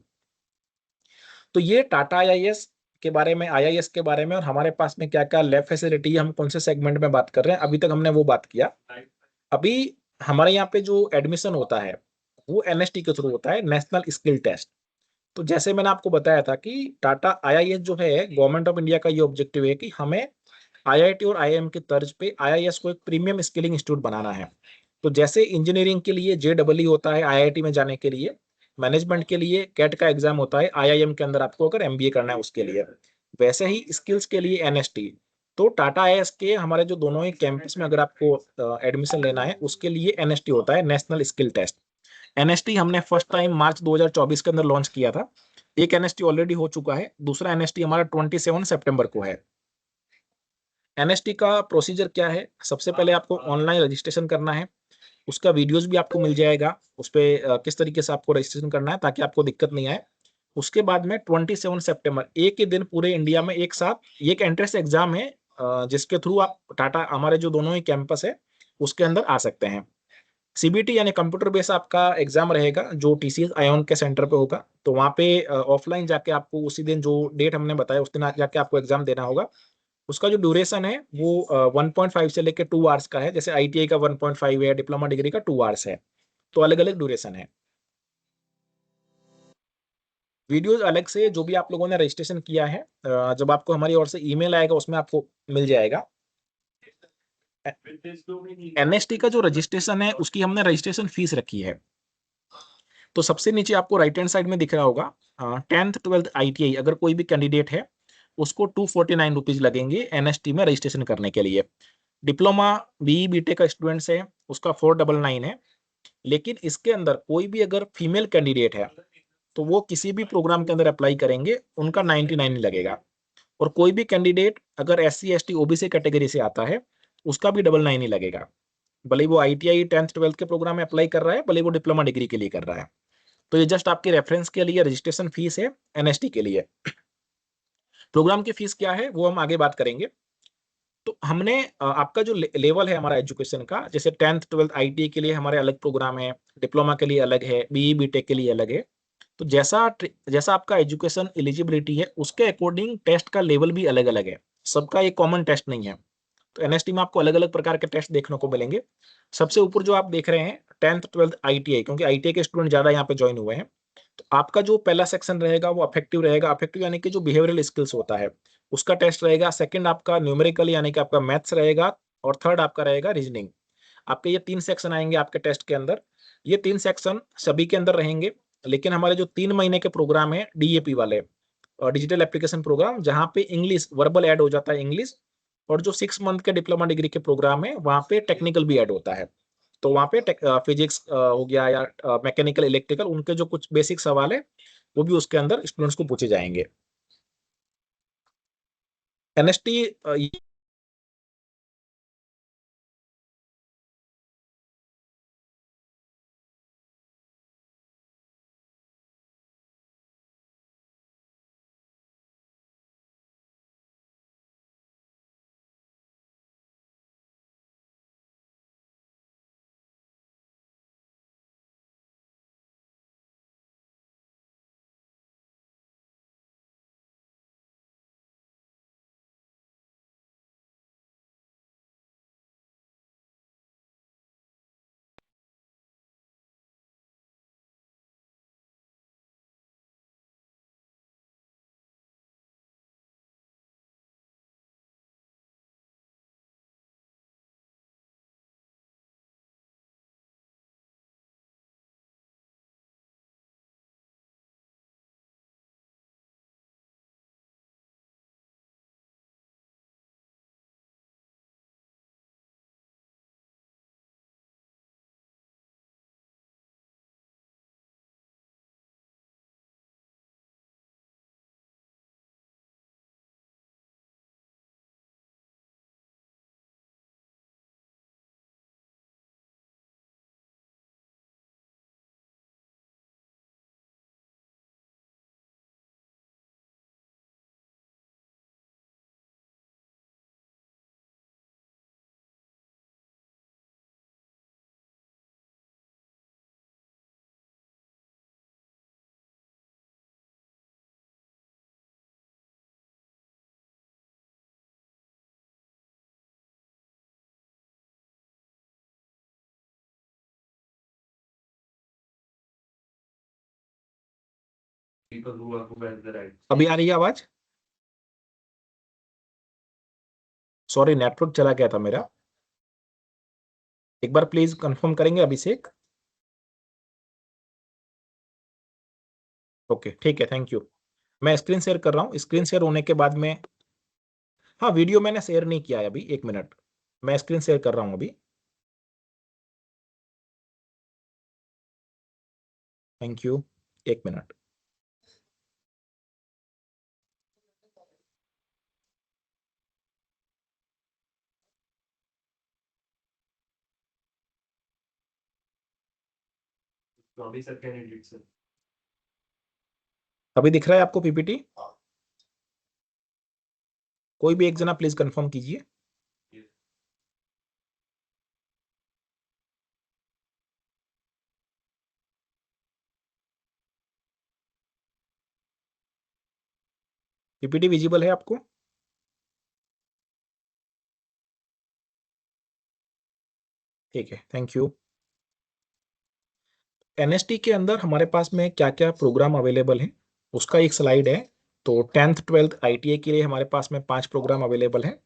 तो ये टाटा आईआईएस के बारे में, आईआईएस के बारे में और हमारे पास में क्या क्या लैब फैसिलिटी, हम कौन से सेगमेंट में बात कर रहे हैं, अभी तक हमने वो बात किया। अभी हमारे यहाँ पे जो एडमिशन होता है वो एनएसटी के थ्रू होता है, नेशनल स्किल टेस्ट। तो जैसे मैंने आपको बताया था कि टाटा आईआईएस जो है गवर्नमेंट ऑफ इंडिया का ये ऑब्जेक्टिव है कि हमें आईआईटी और आईआईएम की तर्ज पे आईआईएस को एक प्रीमियम स्किलिंग इंस्टीट्यूट बनाना है। तो जैसे इंजीनियरिंग के लिए जेडबलई होता है आईआईटी में जाने के लिए, मैनेजमेंट के लिए कैट का एग्जाम होता है आईआईएम के अंदर आपको अगर एमबीए करना है उसके लिए, वैसे ही स्किल्स के लिए एनएसटी। तो टाटा आईएएस के हमारे जो दोनों ही कैंपस में अगर आपको एडमिशन लेना है उसके लिए एनएसटी होता है, नेशनल स्किल टेस्ट। एनएसटी हमने फर्स्ट टाइम मार्च 2024 के अंदर लॉन्च किया था। एक एनएसटी ऑलरेडी हो चुका है, दूसरा एनएसटी हमारा 27 सितंबर को है। एनएसटी का प्रोसीजर क्या है? सबसे पहले आपको ऑनलाइन रजिस्ट्रेशन करना है, उसका वीडियोस भी आपको मिल जाएगा उस पे, किस तरीके से आपको रजिस्ट्रेशन करना है ताकि आपको दिक्कत नहीं आए। उसके बाद में 27 सितंबर एक ही दिन पूरे इंडिया में एक साथ ये एक एंट्रेंस एग्जाम है, जिसके थ्रू आप टाटा हमारे जो दोनों ही कैंपस है उसके अंदर आ सकते हैं। सीबीटी यानी कंप्यूटर बेस आपका एग्जाम रहेगा जो टीसीएस आयोन के सेंटर पे होगा। तो वहाँ पे ऑफलाइन जाके आपको उसी दिन जो डेट हमने बताया उस दिन जाके आपको एग्जाम देना होगा। उसका जो ड्यूरेशन है वो 1.5 से लेकर 2 आवर्स का है, जैसे आईटीआई का 1.5 है, डिप्लोमा डिग्री का 2 आवर्स है। तो अलग अलग ड्यूरेशन है। वीडियोज अलग से जो भी आप लोगों ने रजिस्ट्रेशन किया है, जब आपको हमारी ओर से ईमेल आएगा उसमें आपको मिल जाएगा। एनएसटी का जो रजिस्ट्रेशन है उसकी हमने रजिस्ट्रेशन फीस रखी है। तो सबसे नीचे आपको राइट हैंड साइड में दिख रहा होगा, 10th 12th आईटीआई अगर कोई भी कैंडिडेट है उसको 249 रुपीज लगेंगे एनएसटी में रजिस्ट्रेशन करने के लिए। डिप्लोमा बीई बीटेक का स्टूडेंट्स है उसका 499 है। लेकिन इसके अंदर कोई भी अगर फीमेल कैंडिडेट है तो वो किसी भी प्रोग्राम के अंदर अप्लाई करेंगे उनका 99 ही लगेगा। और कोई भी कैंडिडेट अगर SC ST ओबीसी कैटेगरी से आता है उसका भी 99 ही लगेगा। भले ही वो आईटीआई 10th 12th के प्रोग्राम में अप्लाई कर रहा है, भले ही वो डिप्लोमा डिग्री के लिए कर रहा है। तो ये जस्ट आपके रेफरेंस के लिए रजिस्ट्रेशन फीस है एनएसटी के लिए। प्रोग्राम की फीस क्या है वो हम आगे बात करेंगे। तो हमने आपका जो लेवल है हमारा एजुकेशन का, जैसे 10th 12th आईटीआई के लिए हमारे अलग प्रोग्राम है, डिप्लोमा के लिए अलग है, बीई बीटेक के लिए अलग है। तो जैसा जैसा आपका एजुकेशन एलिजिबिलिटी है उसके अकॉर्डिंग टेस्ट का लेवल भी अलग अलग है, सबका एक कॉमन टेस्ट नहीं है। तो एनएसटी में आपको अलग अलग प्रकार के टेस्ट देखने को मिलेंगे। सबसे ऊपर जो आप देख रहे हैं 10th 12th आईटीआई, क्योंकि आईटीआई के स्टूडेंट ज्यादा यहाँ पे ज्वाइन हुए हैं। तो आपका जो पहला सेक्शन रहेगा वो अफेक्टिव रहेगा। अफेक्टिव यानी कि जो बिहेवियरल स्किल्स होता है उसका टेस्ट रहेगा। सेकंड आपका न्यूमेरिकल यानी कि आपका मैथ्स रहेगा। और थर्ड आपका रहेगा रीजनिंग। आपके ये 3 सेक्शन आएंगे आपके टेस्ट के अंदर। ये 3 सेक्शन सभी के अंदर रहेंगे। लेकिन हमारे जो 3 महीने के प्रोग्राम है डीएपी वाले, और डिजिटल एप्लीकेशन प्रोग्राम, जहाँ पे इंग्लिश वर्बल ऐड हो जाता है इंग्लिश। और जो 6 मंथ के डिप्लोमा डिग्री के प्रोग्राम है वहाँ पे टेक्निकल भी ऐड होता है। तो वहाँ पे फिजिक्स हो गया या मैकेनिकल इलेक्ट्रिकल, उनके जो कुछ बेसिक सवाल है वो भी उसके अंदर स्टूडेंट्स को पूछे जाएंगे। एनएसटी अभी आ रही है आवाज? सॉरी, नेटवर्क चला गया था मेरा। एक बार प्लीज कंफर्म करेंगे अभिषेक। ओके ठीक है, थैंक यू। मैं स्क्रीन शेयर कर रहा हूँ। स्क्रीन शेयर होने के बाद में, हाँ वीडियो मैंने शेयर नहीं किया है अभी, एक मिनट, मैं स्क्रीन शेयर कर रहा हूँ अभी। थैंक यू, एक मिनट। अभी दिख रहा है आपको पीपीटी? कोई भी एक जना प्लीज कंफर्म कीजिए। पीपीटी विजिबल है आपको? ठीक है, थैंक यू। एनएसटी के अंदर हमारे पास में क्या क्या प्रोग्राम अवेलेबल है उसका एक स्लाइड है। तो 10th 12th आईटीआई के लिए हमारे पास में 5 प्रोग्राम अवेलेबल है।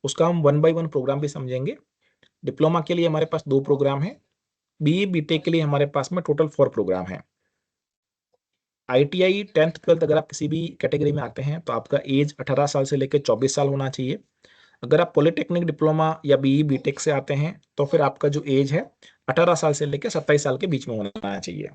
उसका हम 1 बाय 1 प्रोग्राम भी समझेंगे। डिप्लोमा के लिए हमारे पास 2 प्रोग्राम है। बीई बीटेक के लिए हमारे पास में टोटल 4 प्रोग्राम है। आईटीआई 10th 12th अगर आप किसी भी कैटेगरी में आते हैं तो आपका एज 18 साल से लेकर 24 साल होना चाहिए। अगर आप पॉलिटेक्निक डिप्लोमा या बीई बीटेक से आते हैं तो फिर आपका जो एज है 18 साल से लेकर 27 साल के बीच में होना चाहिए।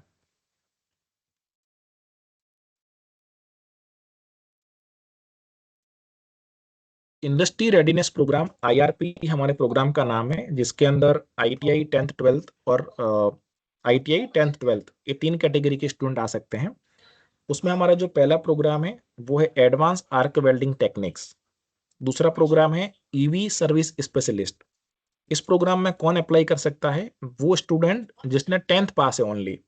इंडस्ट्री रेडीनेस प्रोग्राम आईआरपी हमारे प्रोग्राम का नाम है, जिसके अंदर आईटीआई 10th 12th और आईटीआई 10th 12th ये 3 कैटेगरी के स्टूडेंट आ सकते हैं। उसमें हमारा जो पहला प्रोग्राम है वो है एडवांस आर्क वेल्डिंग टेक्निक्स। दूसरा प्रोग्राम है ईवी सर्विस स्पेशलिस्ट। इस प्रोग्राम में कौन अप्लाई कर सकता है? वो स्टूडेंट जिसने 10th पास है ओनली,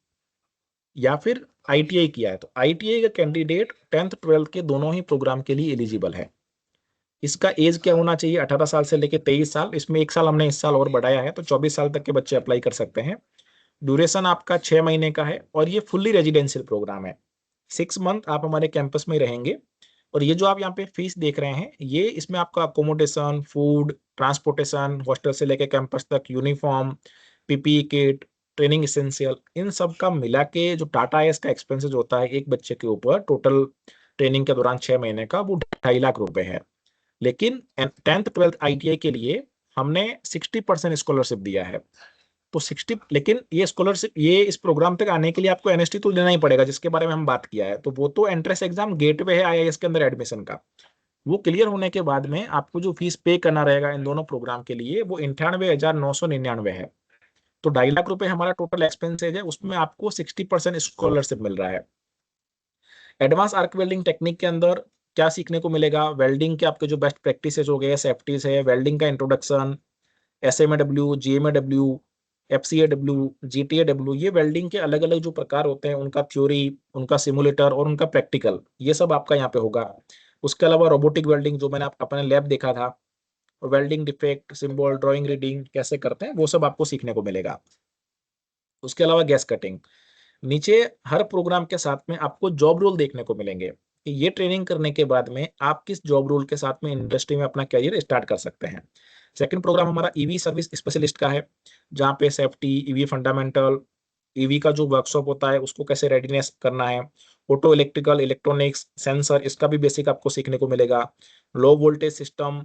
या फिर आईटीआई किया है। तो आईटीआई का कैंडिडेट 10th 12th के दोनों ही प्रोग्राम के लिए एलिजिबल है। इसका एज क्या होना चाहिए? 18 साल से लेकर 23 साल। इसमें एक साल हमने इस साल और बढ़ाया है, तो 24 साल तक के बच्चे अप्लाई कर सकते हैं। ड्यूरेशन आपका 6 महीने का है और ये फुल्ली रेजिडेंशियल प्रोग्राम है। 6 मंथ आप हमारे कैंपस में रहेंगे। और ये जो आप यहाँ पे फीस देख रहे हैं, ये इसमें आपका अकोमोडेशन, फूड, ट्रांसपोर्टेशन, हॉस्टल से लेकर कैंपस तक, uniform, PPE kit, training essential, इन सब का मिला के जो टाटा एस का एक्सपेंसेस होता है एक बच्चे के ऊपर टोटल ट्रेनिंग के दौरान 6 महीने का, वो 2.5 लाख रुपए है। लेकिन 10th 12th आईटीआई के लिए हमने 60% स्कॉलरशिप दिया है। तो 60, लेकिन ये स्कॉलरशिप, ये इस प्रोग्राम तक आने के लिए आपको एनएसटी तो देना ही पड़ेगा, जिसके बारे में हम बात किया है। तो वो तो एंट्रेंस एग्जाम गेटवे है आईआईएस के अंदर एडमिशन का। वो क्लियर होने के बाद में आपको जो फीस पे करना रहेगा इन दोनों प्रोग्राम के लिए, वो 98,999 है। तो 2.5 लाख रुपए हमारा टोटल एक्सपेंसेज है, उसमें आपको 60% स्कॉलरशिप मिल रहा है। एडवांस आर्क वेल्डिंग टेक्निक के अंदर क्या सीखने को मिलेगा? वेल्डिंग के आपके जो बेस्ट प्रैक्टिसेस हो गए, सेफ्टीज है, वेल्डिंग का इंट्रोडक्शन, एसएमएडब्ल्यू, जीएमएडब्ल्यू, एफसीएडब्ल्यू, जीटीएडब्ल्यू, ये वेल्डिंग के अलग अलग जो प्रकार होते हैं, उनका थ्योरी, उनका सिमुलेटर और उनका प्रैक्टिकल, ये सब आपका यहाँ पे होगा। उसके अलावा रोबोटिक वेल्डिंग, जो मैंने अपने लैब देखा था, welding defect, symbol, drawing, reading कैसे करते हैं, वो सब आपको सीखने को मिलेगा। उसके अलावा गैस कटिंग। नीचे हर प्रोग्राम के साथ में आपको जॉब रोल देखने को मिलेंगे कि ये ट्रेनिंग करने के बाद में आप किस जॉब रोल के साथ में इंडस्ट्री में अपना करियर स्टार्ट कर सकते हैं। सेकंड प्रोग्राम हमारा ईवी सर्विस स्पेशलिस्ट का है, जहाँ पे सेफ्टी, ईवी फंडामेंटल, ईवी का जो वर्कशॉप होता है उसको कैसे रेडीनेस करना है, ऑटो इलेक्ट्रिकल, इलेक्ट्रॉनिक्स, सेंसर, इसका भी बेसिक आपको सीखने को मिलेगा। Low voltage system,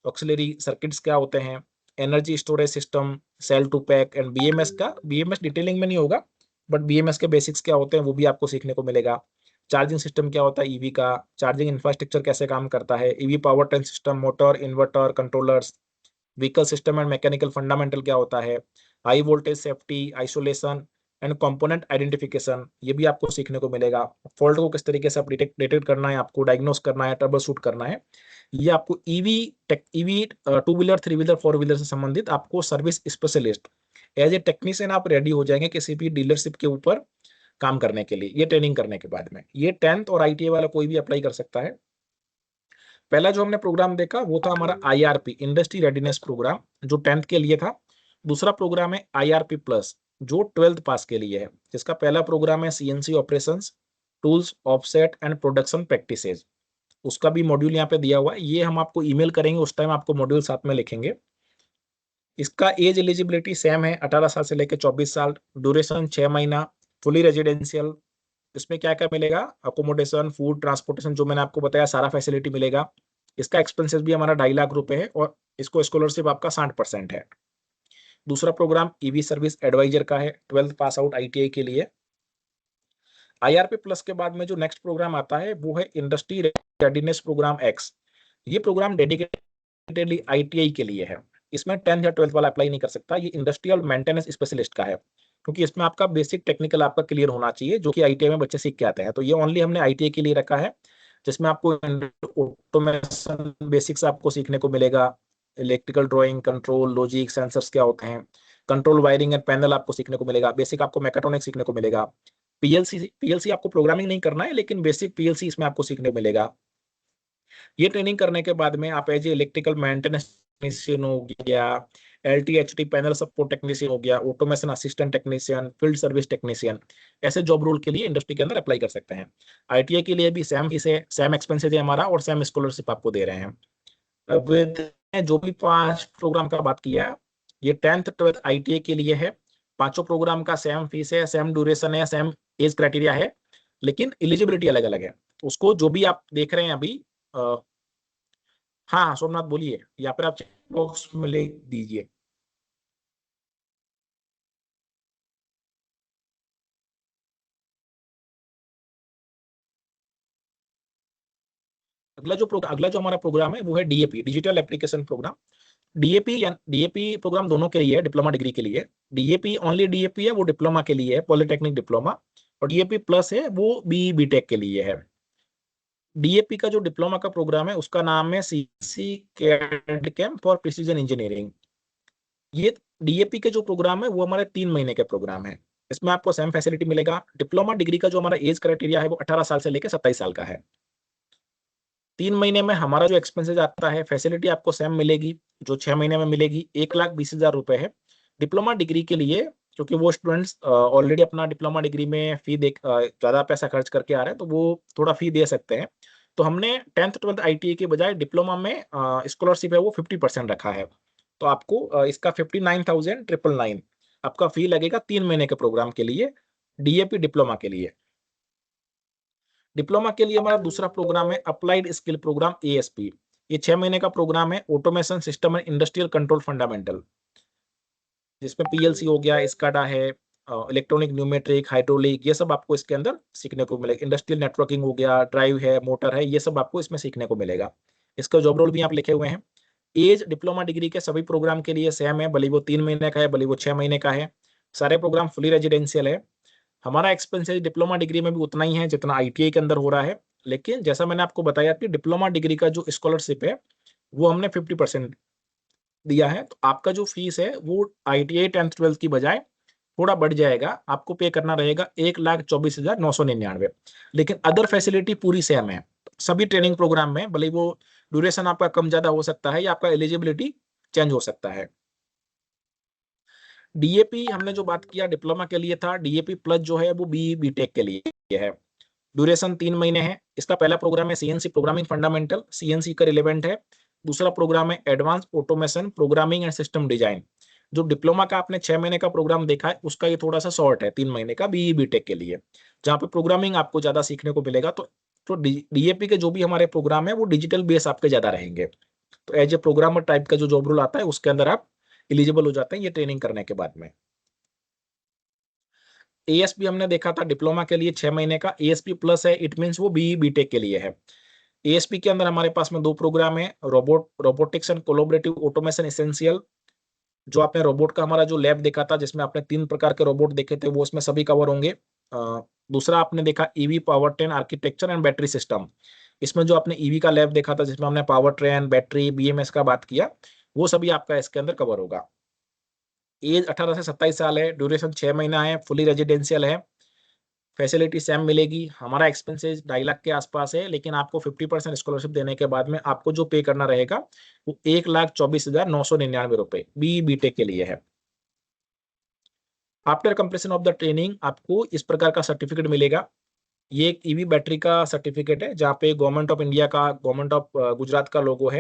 auxiliary circuits क्या होते हैं, energy storage system, cell to pack and BMS का, बीएमएस डिटेलिंग में नहीं होगा, बट बीएमएस के बेसिक्स क्या होते हैं वो भी आपको सीखने को मिलेगा। चार्जिंग सिस्टम क्या होता है ईवी का, चार्जिंग इंफ्रास्ट्रक्चर कैसे काम करता है, EV power train system, motor, inverter, controllers, vehicle system and mechanical fundamental क्या होता है, high voltage safety, isolation and component identification, ये भी आपको सीखने को मिलेगा। फॉल्ट को किस तरीके से आप डिटेक्ट करना है, आपको डायग्नोस करना है, ट्रबल शूट करना है, ये आपको EV tech, EV 2 wheeler, 3 wheeler, 4 wheeler से संबंधित आपको service specialist as a technician आप रेडी हो जाएंगे किसी भी डीलरशिप के ऊपर काम करने के लिए, ये ट्रेनिंग करने के बाद में। ये 10th और आईटीआई वाला कोई भी अप्लाई कर सकता है। पहला जो हमने प्रोग्राम देखा वो था हमारा आईआरपी, इंडस्ट्री रेडीनेस प्रोग्राम, जो 10th के लिए था। दूसरा प्रोग्राम है आईआरपी प्लस, जो 12th पास के लिए है, जिसका पहला प्रोग्राम है CNC operations, tools, offset and production practices. उसका भी मॉड्यूल यहाँ पे दिया हुआ है, ये हम आपको ईमेल करेंगे, उस टाइम आपको मॉड्यूल साथ में लिखेंगे। इसका एज एलिजिबिलिटी सेम है, 18 साल से लेकर 24 साल, ड्यूरेशन 6 महीना, फुली रेजिडेंशियल। इसमें क्या क्या मिलेगा, अकोमोडेशन, फूड, ट्रांसपोर्टेशन, जो मैंने आपको बताया सारा फैसिलिटी मिलेगा। इसका एक्सपेंसेस भी हमारा 2.5 लाख रुपए है और इसको स्कॉलरशिप आपका 60% है। दूसरा प्रोग्राम ईवी सर्विस एडवाइजर का है, 12th पास आउट आईटीआई के लिए। आईआरपी प्लस के बाद में जो नेक्स्ट प्रोग्राम आता है वो है इंडस्ट्री रेडीनेस प्रोग्राम एक्स। ये प्रोग्राम डेडिकेटेडली आईटीआई के लिए है। इसमें 10th या 12th वाला अप्लाई नहीं कर सकता। ये इंडस्ट्रियल मेंटेनेंस स्पेशलिस्ट का है, क्योंकि इसमें आपका बेसिक टेक्निकल आपका क्लियर होना चाहिए, जो कि आईटीआई में बच्चे सीख के आते हैं। तो ये ओनली हमने आईटीआई के लिए रखा है, जिसमें आपको ऑटोमेशन बेसिक्स आपको सीखने को मिलेगा, electrical drawing, control, logic, sensors क्या होते हैं, कंट्रोल वायरिंग एंड पैनल आपको सीखने को मिलेगा, बेसिक आपको मैकेट्रॉनिक्स सीखने को मिलेगा। पीएलसी आपको प्रोग्रामिंग नहीं करना है, लेकिन बेसिक पीएलसी इसमें आपको सीखने को मिलेगा। ये ट्रेनिंग करने के बाद में आप as a electrical maintenance technician हो गया, एलटीएचटी पैनल सपोर्ट टेक्नीशियन हो गया, automation assistant technician, field service technician, ऐसे जॉब रोल के लिए इंडस्ट्री के अंदर अप्लाई कर सकते हैं। आईटीआई के लिए भी सेम एक्सपेंसेस है हमारा और सेम स्कॉलरशिप आपको दे रहे हैं। अब जो भी 5 प्रोग्राम का बात किया, ये 10th 12th आईटीआई के लिए है। पांचों प्रोग्राम का सेम फीस है, सेम ड्यूरेशन है, सेम एज क्राइटेरिया है, लेकिन एलिजिबिलिटी अलग अलग है। उसको जो भी आप देख रहे हैं अभी, हाँ सोमनाथ बोलिए, या फिर आप बॉक्स में लिख दीजिए। अगला जो हमारा प्रोग्राम है वो है DAP, digital application program. DAP या डीएपी प्रोग्राम दोनों के लिए है, डिप्लोमा डिग्री के लिए। डीएपी ओनली डीएपी है, वो डिप्लोमा के लिए है, पॉलिटेक्निक डिप्लोमा। और डीएपी प्लस है, वो बी बीटेक के लिए है। डीएपी का जो डिप्लोमा का प्रोग्राम है उसका नाम है सीसी कैड कैम्प फॉर प्रिसीजन इंजीनियरिंग। ये डीएपी के जो प्रोग्राम है वो हमारे 3 महीने के प्रोग्राम है। इसमें आपको सेम फैसिलिटी मिलेगा। डिप्लोमा डिग्री का जो हमारा एज क्राइटेरिया है वो 18 साल से लेकर 27 साल का है। 3 महीने में हमारा जो एक्सपेंसेस आता है, फैसिलिटी आपको सेम मिलेगी जो 6 महीने में मिलेगी, 1,20,000 रुपए है डिप्लोमा डिग्री के लिए। क्योंकि वो स्टूडेंट्स ऑलरेडी अपना डिप्लोमा डिग्री में फी ज्यादा पैसा खर्च करके आ रहे हैं, तो वो थोड़ा फी दे सकते हैं। तो हमने 10th 12th आईटीआई के बजाय डिप्लोमा में स्कॉलरशिप है वो 50% रखा है। तो आपको इसका 59,999 आपका फी लगेगा 3 महीने के प्रोग्राम के लिए, डीएपी डिप्लोमा के लिए। डिप्लोमा के लिए हमारा दूसरा प्रोग्राम है अप्लाइड स्किल प्रोग्राम एएसपी। ये 6 महीने का प्रोग्राम है, automation system and industrial control fundamental, जिसमें पीएलसी हो गया, स्काडा है, इलेक्ट्रॉनिक, न्यूमेट्रिक, हाइड्रोलिक, ये सब आपको इसके अंदर सीखने को मिलेगा। इंडस्ट्रियल नेटवर्किंग हो गया, ड्राइव है, मोटर है, ये सब आपको इसमें सीखने को मिलेगा। इसका जॉब रोल भी आप लिखे हुए हैं। एज डिप्लोमा डिग्री के सभी प्रोग्राम के लिए सेम है, भले वो 3 महीने का है, भले वो 6 महीने का है। सारे प्रोग्राम फुली रेजिडेंशियल है। हमारा एक्सपेंसेस डिप्लोमा डिग्री में भी उतना ही है जितना आईटीआई के अंदर हो रहा है, लेकिन जैसा मैंने आपको बताया कि डिप्लोमा डिग्री का जो स्कॉलरशिप है वो हमने 50% दिया है। तो आपका जो फीस है वो आईटीआई 10th 12th की बजाय थोड़ा बढ़ जाएगा, आपको पे करना रहेगा 1,24,999। लेकिन अदर फैसिलिटी पूरी सेम है सभी ट्रेनिंग प्रोग्राम में, भले वो ड्यूरेशन आपका कम ज्यादा हो सकता है या आपका एलिजिबिलिटी चेंज हो सकता है। डीएपी हमने जो बात किया डिप्लोमा के लिए था, डीएपी प्लस जो है वो बी बीटेक के लिए है। ड्यूरेशन 3 महीने है। इसका पहला प्रोग्राम है सीएनसी प्रोग्रामिंग फंडामेंटल, सीएनसी का रिलेवेंट है। दूसरा प्रोग्राम है advance automation programming and system design. जो डिप्लोमा का आपने 6 महीने का प्रोग्राम देखा है उसका ये थोड़ा सा शॉर्ट है, 3 महीने का बीई बीटेक के लिए, जहाँ पे प्रोग्रामिंग आपको ज्यादा सीखने को मिलेगा। तो डीएपी के जो भी हमारे प्रोग्राम है वो डिजिटल बेस आपके ज्यादा रहेंगे। तो एज ए प्रोग्रामर टाइप का जो जॉब रोल आता है उसके अंदर आप एलिजिबल हो जाते हैं ये ट्रेनिंग करने के बाद में। एएसपी हमने देखा था डिप्लोमा के लिए 6 महीने का, एएसपी प्लस है, इट मीन्स वो बीई बीटेक के लिए है। एएसपी के अंदर हमारे पास में 2 प्रोग्राम है, robotics and collaborative automation essential. जो आपने रोबोट का हमारा जो लैब देखा था जिसमें आपने 3 प्रकार के रोबोट देखे थे वो उसमें सभी कवर होंगे। दूसरा आपने देखा EV power train architecture and battery system. इसमें जो आपने ईवी का लैब देखा था जिसमें हमने पावर ट्रेन, बैटरी, बीएमएस का बात किया, वो सभी आपका इसके अंदर कवर होगा। एज 18 से 27 साल है, ड्यूरेशन 6 महीना है, फुली रेजिडेंशियल है, फैसिलिटी सेम मिलेगी। हमारा एक्सपेंसेस 2.5 लाख के आसपास है, लेकिन आपको 50% स्कॉलरशिप देने के बाद में आपको जो पे करना रहेगा वो 1,24,999 बी बीटेक के लिए है। After completion of the training आपको इस प्रकार का सर्टिफिकेट मिलेगा। ये एक ईवी बैटरी का सर्टिफिकेट है जहाँ पे गवर्नमेंट ऑफ इंडिया का, गवर्नमेंट ऑफ गुजरात का लोगो है।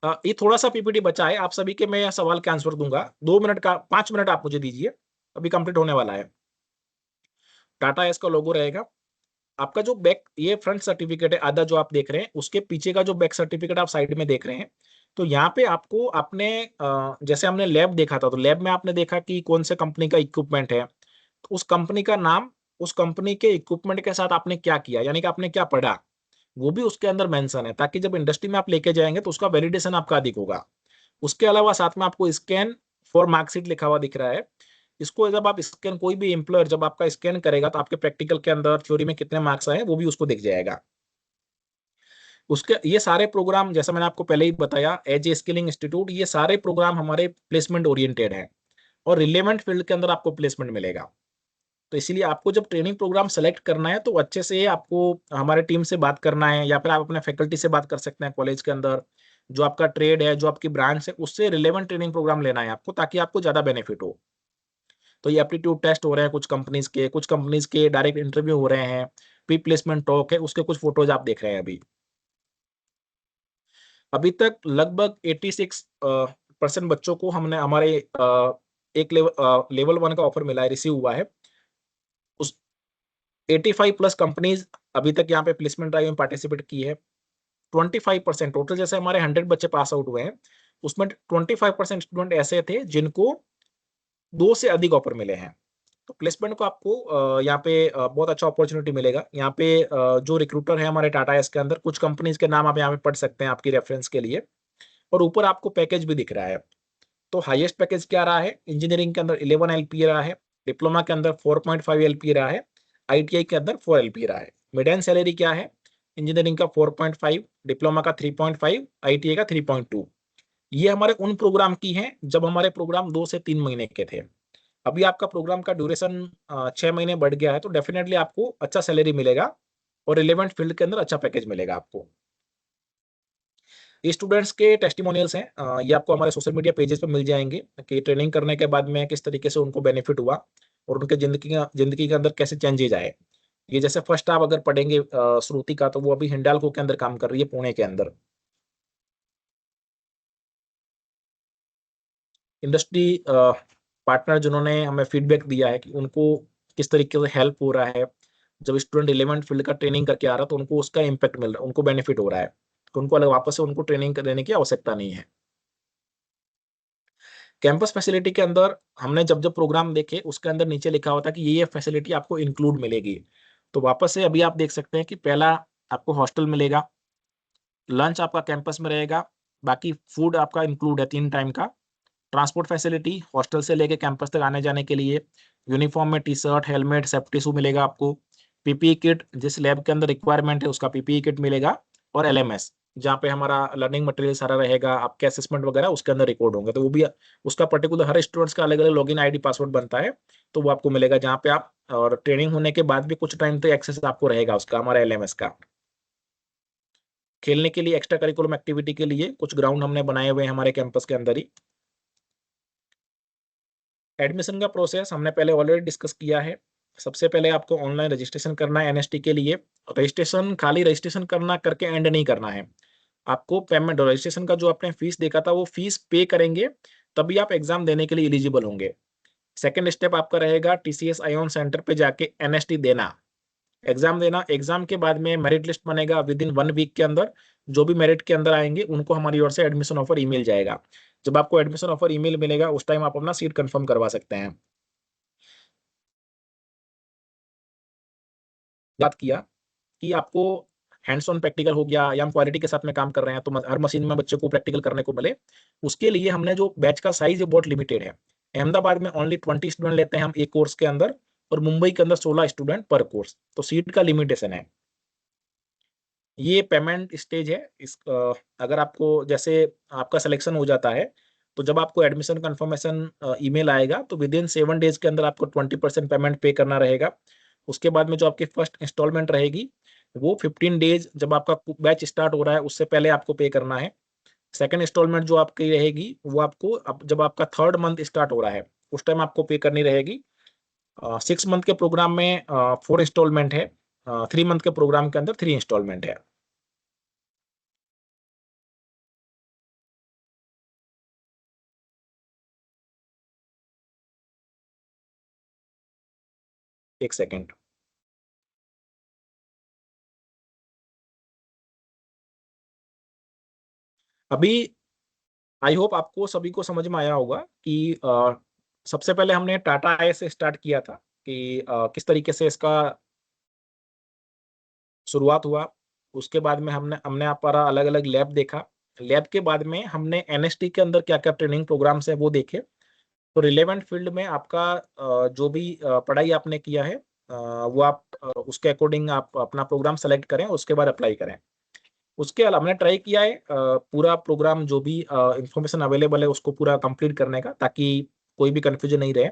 ये थोड़ा सा पीपीटी बचा है, आप सभी के मैं सवाल के आंसर दूंगा। 2 मिनट का, 5 मिनट आप मुझे दीजिए, अभी कंप्लीट होने वाला है। टाटा एस का लोगो रहेगा। आपका जो बैक, ये फ्रंट सर्टिफिकेट है आधा जो आप देख रहे हैं, उसके पीछे का जो बैक सर्टिफिकेट आप साइड में देख रहे हैं। तो यहाँ पे आपको आपने जैसे हमने लैब देखा था, तो लैब में आपने देखा कि कौन से कंपनी का इक्विपमेंट है, तो उस कंपनी का नाम, उस कंपनी के इक्विपमेंट के साथ आपने क्या किया, यानी कि आपने क्या पढ़ा, वो भी उसके अंदर मेंशन है, ताकि जब इंडस्ट्री में आप लेके जाएंगे तो उसका वैलिडेशन आपका अधिक होगा। उसके अलावा साथ में आपको स्कैन फॉर मार्कशीट लिखा हुआ दिख रहा है। इसको जब आप स्कैन, कोई भी एम्प्लॉयर जब आपका स्कैन करेगा तो आपके प्रैक्टिकल के अंदर थ्योरी में कितने मार्क्स आए वो भी उसको दिख जाएगा। उसके ये सारे प्रोग्राम, जैसा मैंने आपको पहले ही बताया, एज ए स्किलिंग इंस्टीट्यूट, ये सारे प्रोग्राम हमारे प्लेसमेंट ओरिएंटेड हैं और रिलेवेंट फील्ड के अंदर आपको प्लेसमेंट मिलेगा। तो इसीलिए आपको जब ट्रेनिंग प्रोग्राम सेलेक्ट करना है तो अच्छे से आपको हमारे टीम से बात करना है, या फिर आप अपने फैकल्टी से बात कर सकते हैं कॉलेज के अंदर। जो आपका ट्रेड है, जो आपकी ब्रांच है, उससे रिलेवेंट ट्रेनिंग प्रोग्राम लेना है आपको, ताकि आपको ज्यादा बेनिफिट हो। तो ये एप्टीट्यूड टेस्ट हो रहे हैं कुछ कंपनीज के डायरेक्ट इंटरव्यू हो रहे हैं, प्री प्लेसमेंट टॉक है, उसके कुछ फोटोज आप देख रहे हैं अभी। अभी तक लगभग 86% बच्चों को हमने हमारे एक लेवल 1 का ऑफर मिला है, रिसीव हुआ है। उस 85 प्लस कंपनीज अभी तक यहाँ पे प्लेसमेंट ड्राइव में पार्टिसिपेट की है। 25% टोटल, जैसे हमारे 100 बच्चे पास आउट हुए हैं, उसमें 25% स्टूडेंट ऐसे थे जिनको 2 से अधिक ऑफर मिले हैं। तो प्लेसमेंट को आपको यहाँ पे बहुत अच्छा अपॉर्चुनिटी मिलेगा। यहाँ पे जो रिक्रूटर है हमारे टाटा एस के अंदर, कुछ कंपनीज के नाम आप यहाँ पे पढ़ सकते हैं आपकी रेफरेंस के लिए। और ऊपर आपको पैकेज भी दिख रहा है। तो हाईएस्ट पैकेज क्या रहा है, इंजीनियरिंग के अंदर 11 एलपीए रहा है, डिप्लोमा के अंदर 4.5 एलपीए रहा है, आईटीआई के अंदर 4 एलपीए रहा है। मिडियन सैलरी क्या है, इंजीनियरिंग का 4.5, डिप्लोमा का 3.5, आईटीआई का 3.2। ये हमारे उन प्रोग्राम की हैं जब हमारे प्रोग्राम 2 से 3 महीने के थे। अभी आपका प्रोग्राम का ड्यूरेशन 6 महीने बढ़ गया है, तो डेफिनेटली आपको अच्छा सैलरी मिलेगा और रिलेवेंट फील्ड के अंदर अच्छा पैकेज मिलेगा आपको। ये स्टूडेंट्स के टेस्टिमोनियल्स हैं, ये आपको हमारे सोशल मीडिया पेजेस पे मिल जाएंगे कि ट्रेनिंग करने के बाद में किस तरीके से उनको बेनिफिट हुआ और उनके जिंदगी के अंदर कैसे चेंजेज आए। ये जैसे फर्स्ट आप अगर पढ़ेंगे श्रुति का, तो वो अभी हिंडाल्को के अंदर काम कर रही है, पुणे के अंदर। इंडस्ट्री पार्टनर जिन्होंने हमें फीडबैक दिया है कि उनको किस तरीके से हेल्प हो रहा है, जब स्टूडेंट रिलेवेंट फील्ड का ट्रेनिंग करके आ रहा है तो उनको उसका इम्पैक्ट मिल रहा है, उनको बेनिफिट हो रहा है, तो उनको अलग वापस से उनको ट्रेनिंग देने की आवश्यकता नहीं है। कैंपस फैसिलिटी के अंदर हमने जब जब प्रोग्राम देखे, उसके अंदर नीचे लिखा होता है कि ये फैसिलिटी आपको इंक्लूड मिलेगी। तो वापस से अभी आप देख सकते हैं कि पहला आपको हॉस्टल मिलेगा, लंच आपका कैंपस में रहेगा, बाकी फूड आपका इंक्लूड है 3 टाइम का। ट्रांसपोर्ट फैसिलिटी हॉस्टल से लेके कैंपस तक आने जाने के लिए, यूनिफॉर्म में टी शर्ट, हेलमेट, सेफ्टी शू मिलेगा आपको। पीपीई किट, जिस लैब के अंदर रिक्वायरमेंट है उसका पीपीई किट मिलेगा। और एलएमएस, जहाँ पे हमारा लर्निंग मटेरियल सारा रहेगा, आपके असेसमेंट वगैरह उसके अंदर रिकॉर्ड होंगे, तो वो भी उसका पर्टिकुलर हर स्टूडेंट्स का अलग अलग लॉगिन आईडी पासवर्ड बनता है, तो वो आपको मिलेगा, जहाँ पे आप, और ट्रेनिंग होने के बाद भी कुछ टाइम तक एक्सेस आपको रहेगा उसका, हमारा एलएमएस का। खेलने के लिए, एक्स्ट्रा करिकुलम एक्टिविटी के लिए कुछ ग्राउंड हमने बनाए हुए हैं हमारे कैंपस के अंदर ही। एडमिशन का प्रोसेस हमने पहले ऑलरेडी डिस्कस किया है। सबसे पहले आपको ऑनलाइन रजिस्ट्रेशन करना है एनएसटी के लिए। रजिस्ट्रेशन खाली रजिस्ट्रेशन करना करके एंड नहीं करना है, आपको पेमेंट, रजिस्ट्रेशन का जो आपने फीस देखा था वो फीस पे करेंगे तभी आप एग्जाम देने के लिए एलिजिबल होंगे। सेकंड स्टेप आपका रहेगा टीसीएस आईओन सेंटर पे जाके एनएसटी देना, एग्जाम देना। एग्जाम के बाद में मेरिट लिस्ट बनेगा, विद इन 1 वीक के अंदर जो भी मेरिट के अंदर आएंगे उनको हमारी ओर से एडमिशन ऑफर ईमेल जाएगा। जब आपको एडमिशन ऑफर ईमेल मिलेगा उस टाइम आप अपना सीट कंफर्म करवा सकते हैं। बात किया कि आपको हैंड्स ऑन प्रैक्टिकल हो गया या हम क्वालिटी के साथ में काम कर रहे हैं तो हर मशीन में बच्चे को प्रैक्टिकल करने को मिले, उसके लिए हमने जो बैच का साइज है बहुत लिमिटेड है। अहमदाबाद में ओनली 20 स्टूडेंट लेते हैं हम एक कोर्स के अंदर, और मुंबई के अंदर 16 स्टूडेंट पर कोर्स, तो सीट का लिमिटेशन है। ये पेमेंट स्टेज है। अगर आपको जैसे आपका सिलेक्शन हो जाता है तो जब आपको एडमिशन कंफर्मेशन ईमेल आएगा तो विद इन 7 डेज के अंदर आपको 20% पेमेंट पे करना रहेगा। उसके बाद में जो आपकी फर्स्ट इंस्टॉलमेंट रहेगी वो 15 डेज, जब आपका बैच स्टार्ट हो रहा है उससे पहले आपको पे करना है। सेकंड इंस्टॉलमेंट जो आपकी रहेगी वो आपको जब आपका थर्ड मंथ स्टार्ट हो रहा है उस टाइम आपको पे करनी रहेगी। 6 मंथ के प्रोग्राम में 4 इंस्टॉलमेंट है। 3 मंथ के प्रोग्राम के अंदर 3 इंस्टॉलमेंट है। एक सेकेंड। अभी आई होप आपको सभी को समझ में आया होगा कि सबसे पहले हमने टाटा आई से स्टार्ट किया था कि किस तरीके से इसका शुरुआत हुआ। उसके बाद में हमने हमने आप पर अलग अलग लैब देखा। लैब के बाद में हमने एनएसटी के अंदर क्या क्या ट्रेनिंग प्रोग्राम्स है वो देखे। तो रिलेवेंट फील्ड में आपका जो भी पढ़ाई आपने किया है वो आप उसके अकॉर्डिंग आप अपना प्रोग्राम सेलेक्ट करें, उसके बाद अप्लाई करें। उसके अलावा हमने ट्राई किया है पूरा प्रोग्राम जो भी इंफॉर्मेशन अवेलेबल है उसको पूरा कंप्लीट करने का, ताकि कोई भी कंफ्यूजन नहीं रहे।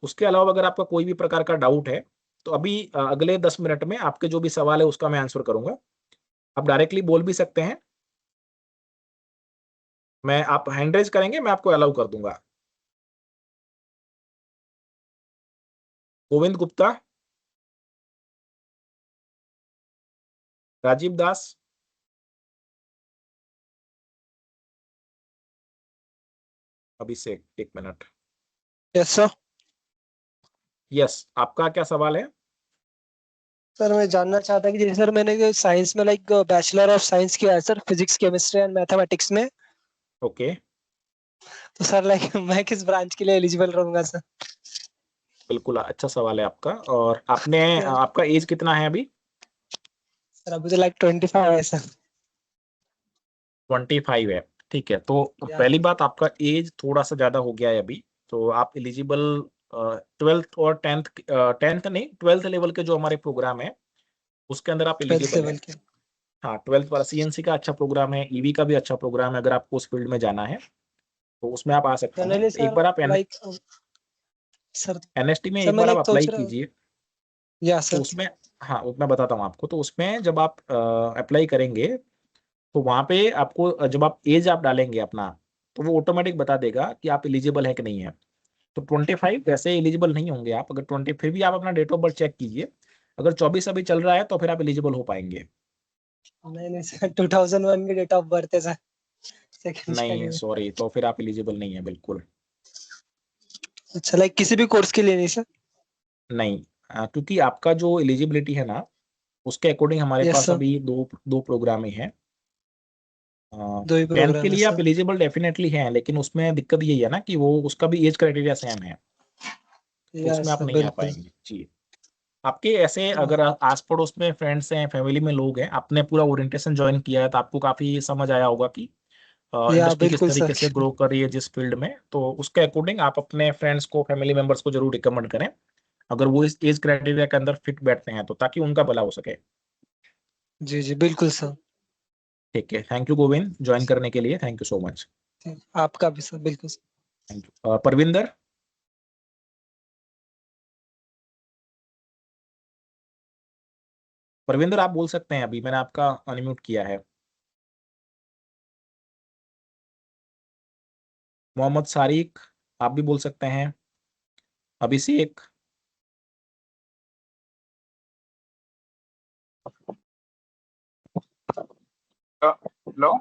उसके अलावा अगर आपका कोई भी प्रकार का डाउट है तो अभी अगले 10 मिनट में आपके जो भी सवाल है उसका मैं आंसर करूंगा। आप डायरेक्टली बोल भी सकते हैं। मैं आप हैंड रेज करेंगे, मैं आपको अलाउ कर दूंगा। गोविंद गुप्ता, राजीव दास, अभिषेक, एक मिनट। Yes sir. यस, आपका क्या सवाल है? सर मैं जानना चाहता कि जैसे सर मैंने साइंस में लाइक बैचलर ऑफ साइंस किया है sir, physics chemistry and mathematics में। ओके, तो सर लाइक मैं किस ब्रांच के लिए एलिजिबल रहूंगा सर? बिल्कुल अच्छा सवाल है आपका। और आपने सर आपका एज कितना है अभी? सर अभी तो लाइक 25 है सर। 25 है। ठीक है, तो या पहली बात आपका एज थोड़ा सा ज्यादा हो गया है अभी। तो आप एलिजिबल 12th और 10th, 10th नहीं 12th लेवल के जो हमारे प्रोग्राम है उसके अंदर आप 12th एलिजिबल है। लेवल के। हाँ, 12th वाला सीएनसी का अच्छा प्रोग्राम है, ईवी का भी अच्छा प्रोग्राम है। अगर आपको उस फील्ड में जाना है तो उसमें आप आ सकते सर हैं। नहीं तो एक सर बार आप लाइक सर एनएसटी में सर एक मैं बार आप लाइक अप्लाई सोच रहा हूँ। कीजिए। या तो सर। उसमें, हाँ वो मैं बताता हूँ आपको। तो उसमें जब आप अप्लाई करेंगे तो वहां पे आपको जब आप एज आप डालेंगे अपना, तो वो ऑटोमेटिक बता देगा कि आप एलिजिबल है कि नहीं है। तो 25 वैसे एलिजिबल नहीं होंगे आप। अगर 20 फिर भी आप अपना डेट ऑफ बर्थ चेक कीजिए। अगर 24 अभी चल रहा है तो फिर आप एलिजिबल हो पाएंगे। नहीं नहीं सर 2001 की डेट ऑफ बर्थ है सर, सेकंड नहीं जनवरी। सॉरी, तो फिर आप एलिजिबल नहीं है बिल्कुल। अच्छा लाइक किसी भी कोर्स के लिए नहीं सर? नहीं, क्योंकि आपका जो एलिजिबिलिटी है ना उसके अकॉर्डिंग हमारे यस पास सर। अभी दो दो प्रोग्राम ही हैं। दो ही 10th के प्रोग्राम है लिए आप सर। एलिजिबल डेफिनेटली हैं, लेकिन उसमें दिक्कत यही है ना कि वो उसका भी एज क्राइटेरिया सेम है। तो यस उसमें आप सर नहीं आ बिल्कुल। पाएंगे जी। आपके ऐसे अगर आस पड़ोस में फ्रेंड्स हैं, फैमिली में लोग हैं, आपने पूरा ओरिएंटेशन ज्वाइन किया है तो आपको काफी समझ आया होगा कि या इंडस्ट्री किस बिल्कुल तरीके सर। से ग्रो कर रही है जिस फील्ड में। तो उसके अकॉर्डिंग आप अपने फ्रेंड्स को, फैमिली मेंबर्स को जरूर रिकमेंड करें अगर वो इस एज क्राइटेरिया के अंदर फिट बैठते हैं, तो ताकि उनका भला हो सके। जी जी बिल्कुल सर। ठीक है, थैंक यू गोविंद ज्वाइन करने के लिए, थैंक यू सो मच। आपका भी सर बिल्कुल sir. Thank you. Parvinder, Parvinder आप बोल सकते हैं, अभी मैंने आपका अनम्यूट किया है। मोहम्मद सारिक, आप भी बोल सकते हैं। अभिषेक, हेलो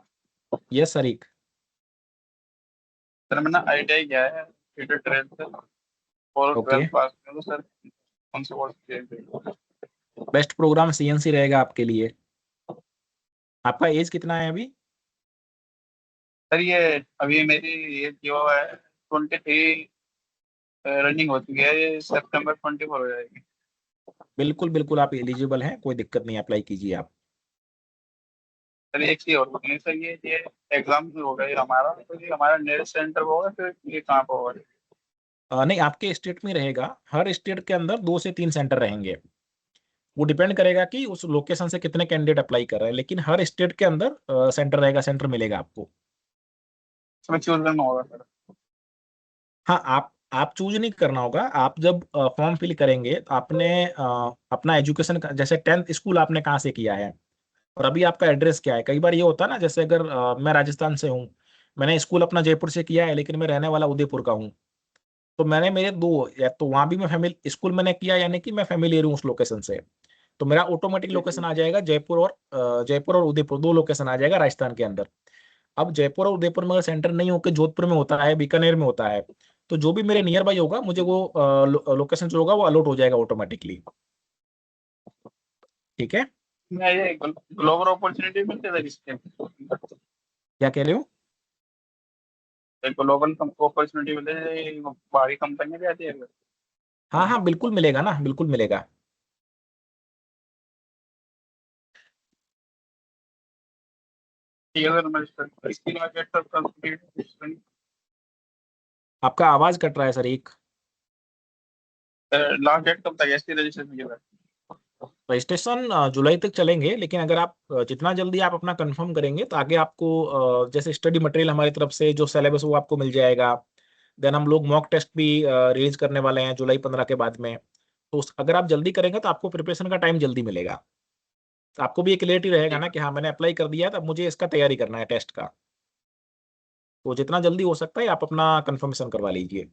यस सारिक। सर, मैंने आईटीआई किया है, इंटर 12th और ओके, 12th पास किया। तो सर कौन से कोर्स किए? बेस्ट प्रोग्राम सीएनसी रहेगा आपके लिए। आपका एज कितना है अभी? सर ये अभी मेरी एज जो है 23 रनिंग हो चुकी है, ये सितंबर 24 हो जाएगी। बिल्कुल बिल्कुल, आप एलिजिबल हैं, कोई दिक्कत नहीं, अप्लाई कीजिए आप। सर एक चीज और पूछनी है सर, ये एग्जाम होगा ये हमारा, तो ये हमारा नेट सेंटर होगा फिर ये कहाँ पर होगा? नहीं, आपके स्टेट में रहेगा। हर स्टेट के अंदर 2 से 3 सेंटर रहेंगे। वो डिपेंड करेगा कि उस लोकेशन से कितने कैंडिडेट अप्लाई कर रहे हैं, लेकिन हर स्टेट के अंदर सेंटर रहेगा, सेंटर मिलेगा आपको। इसमें चूज करना होगा सर? हाँ, आप चूज नहीं करना होगा। आप जब फॉर्म फिल करेंगे तो आपने अपना एजुकेशन जैसे 10th स्कूल आपने कहाँ से किया है और अभी आपका एड्रेस क्या है। कई बार ये होता है ना, जैसे अगर मैं राजस्थान से हूँ, मैंने स्कूल अपना जयपुर से किया है लेकिन मैं रहने वाला उदयपुर का हूँ। तो मैंने मेरे दो, या तो वहाँ भी मैं फैमिली स्कूल मैंने किया, यानी कि मैं फैमिलियर हूँ उस लोकेशन से। तो मेरा ऑटोमेटिक लोकेशन आ जाएगा जयपुर और उदयपुर, 2 लोकेशन आ जाएगा राजस्थान के अंदर। अब जयपुर और उदयपुर में अगर सेंटर नहीं होकर जोधपुर में होता है, बीकानेर में होता है, तो जो भी मेरे नियर बाई होगा मुझे वो लोकेशन जो होगा वो अलॉट हो जाएगा ऑटोमेटिकली। ठीक है, मैं ये ग्लोबल अपॉर्चुनिटी मिलती है इसके, क्या कह रहे हो? ग्लोबल अपॉर्चुनिटी मिलती है, बाहरी कंपनी भी आती है। हाँ हाँ बिल्कुल मिलेगा ना, बिल्कुल मिलेगा। ठीक है सर, मैं इसकी लास्ट डेट तक कंप्लीट, आपका आवाज कट रहा है सर एक। लास्ट डेट कब तक है इसकी रजिस्ट्रेशन की? रजिस्ट्रेशन जुलाई तक चलेंगे, लेकिन अगर आप जितना जल्दी आप अपना कंफर्म करेंगे तो आगे आपको जैसे स्टडी मटेरियल हमारी तरफ से जो सिलेबस वो आपको मिल जाएगा। देन हम लोग मॉक टेस्ट भी रिलीज करने वाले हैं जुलाई 15 के बाद में। तो अगर आप जल्दी करेंगे तो आपको प्रिपरेशन का टाइम जल्दी मिलेगा। तो आपको भी एक क्लियरिटी रहेगा ना कि हाँ मैंने अप्लाई कर दिया है, तब मुझे इसका तैयारी करना है टेस्ट का। तो जितना जल्दी हो सकता है आप अपना कंफर्मेशन करवा लीजिए।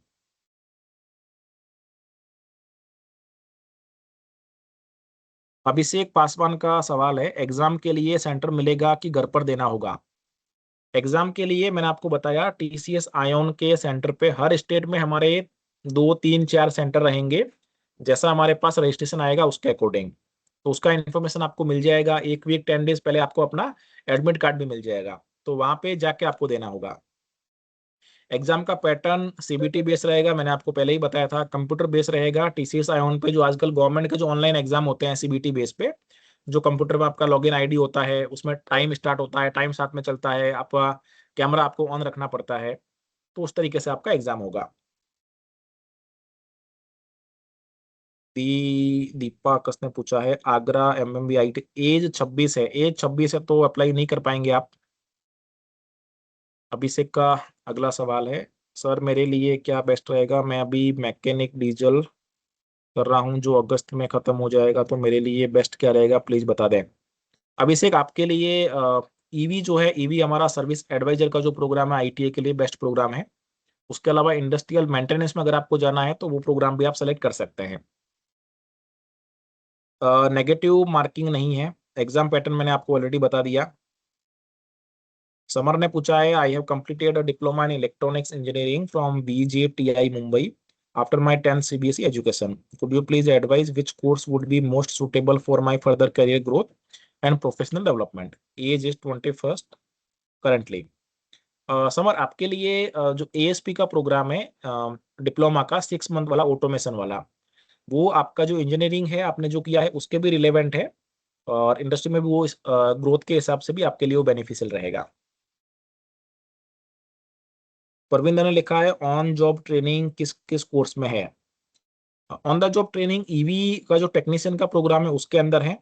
अभिषेक पासवान का सवाल है, एग्जाम के लिए सेंटर मिलेगा कि घर पर देना होगा? एग्जाम के लिए मैंने आपको बताया टीसीएस आयोन के सेंटर पे हर स्टेट में हमारे 2 3 4 सेंटर रहेंगे। जैसा हमारे पास रजिस्ट्रेशन आएगा उसके अकॉर्डिंग, तो उसका इन्फॉर्मेशन आपको मिल जाएगा। 1 वीक 10 डेज पहले आपको अपना एडमिट कार्ड भी मिल जाएगा, तो वहां पे जाके आपको देना होगा। एग्जाम का पैटर्न सीबीटी बेस रहेगा, मैंने आपको पहले ही बताया था। कंप्यूटर बेस रहेगा टीसीएस आयोन पे, जो आजकल गवर्नमेंट के जो ऑनलाइन एग्जाम होते हैं सीबीटी बेस पे, जो कंप्यूटर में आपका लॉगिन आईडी होता है, उसमें टाइम स्टार्ट होता है, टाइम साथ में चलता है, आपका कैमरा आपको ऑन रखना पड़ता है, तो उस तरीके से आपका एग्जाम होगा। दीपा कस ने पूछा है, आगरा MMBIT, एज 26 है, एज 26 है तो अप्लाई नहीं कर पाएंगे आप। अभिषेक का अगला सवाल है, सर मेरे लिए क्या बेस्ट रहेगा, मैं अभी मैकेनिक डीजल कर रहा हूँ जो अगस्त में खत्म हो जाएगा, तो मेरे लिए बेस्ट क्या रहेगा, प्लीज बता दें। अभिषेक आपके लिए ईवी जो है, ईवी हमारा सर्विस एडवाइजर का जो प्रोग्राम है आईटीआई के लिए बेस्ट प्रोग्राम है। उसके अलावा इंडस्ट्रियल मेंटेनेंस में अगर आपको जाना है तो वो प्रोग्राम भी आप सेलेक्ट कर सकते हैं। नेगेटिव मार्किंग नहीं है, एग्जाम पैटर्न मैंने आपको ऑलरेडी बता दिया। समर ने पूछा है, I have completed a diploma in electronics engineering from BJTI Mumbai after my 10th CBSE education, could you please advise which course would be most suitable for my further career growth and professional development, as is 21st currently. Samar आपके लिए जो ASP का programme है diploma का 6 month वाला automation वाला, वो आपका जो इंजीनियरिंग है आपने जो किया है उसके भी रिलेवेंट है, और इंडस्ट्री में भी वो ग्रोथ के हिसाब से भी आपके लिए वो बेनिफिशियल रहेगा। परविंदर ने लिखा है, ऑन जॉब ट्रेनिंग किस किस कोर्स में है? On the job training EV का जो टेक्नीशियन का प्रोग्राम है उसके अंदर है।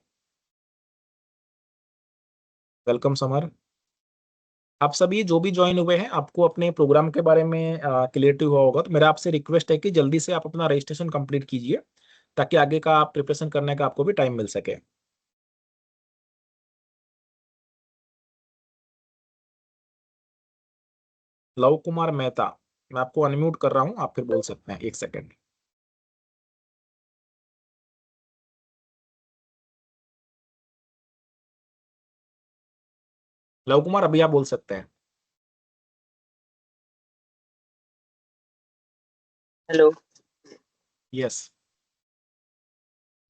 Welcome summer. आप सभी जो भी ज्वाइन हुए हैं आपको अपने प्रोग्राम के बारे में क्लियरिटी हुआ होगा, तो मेरा आपसे रिक्वेस्ट है कि जल्दी से आप अपना रजिस्ट्रेशन कंप्लीट कीजिए, ताकि आगे का प्रिपरेशन करने का आपको भी टाइम मिल सके। लव कुमार मेहता, मैं आपको अनम्यूट कर रहा हूं, आप फिर बोल सकते हैं, 1 सेकेंड। लव कुमार अभी आप बोल सकते हैं। हेलो। यस।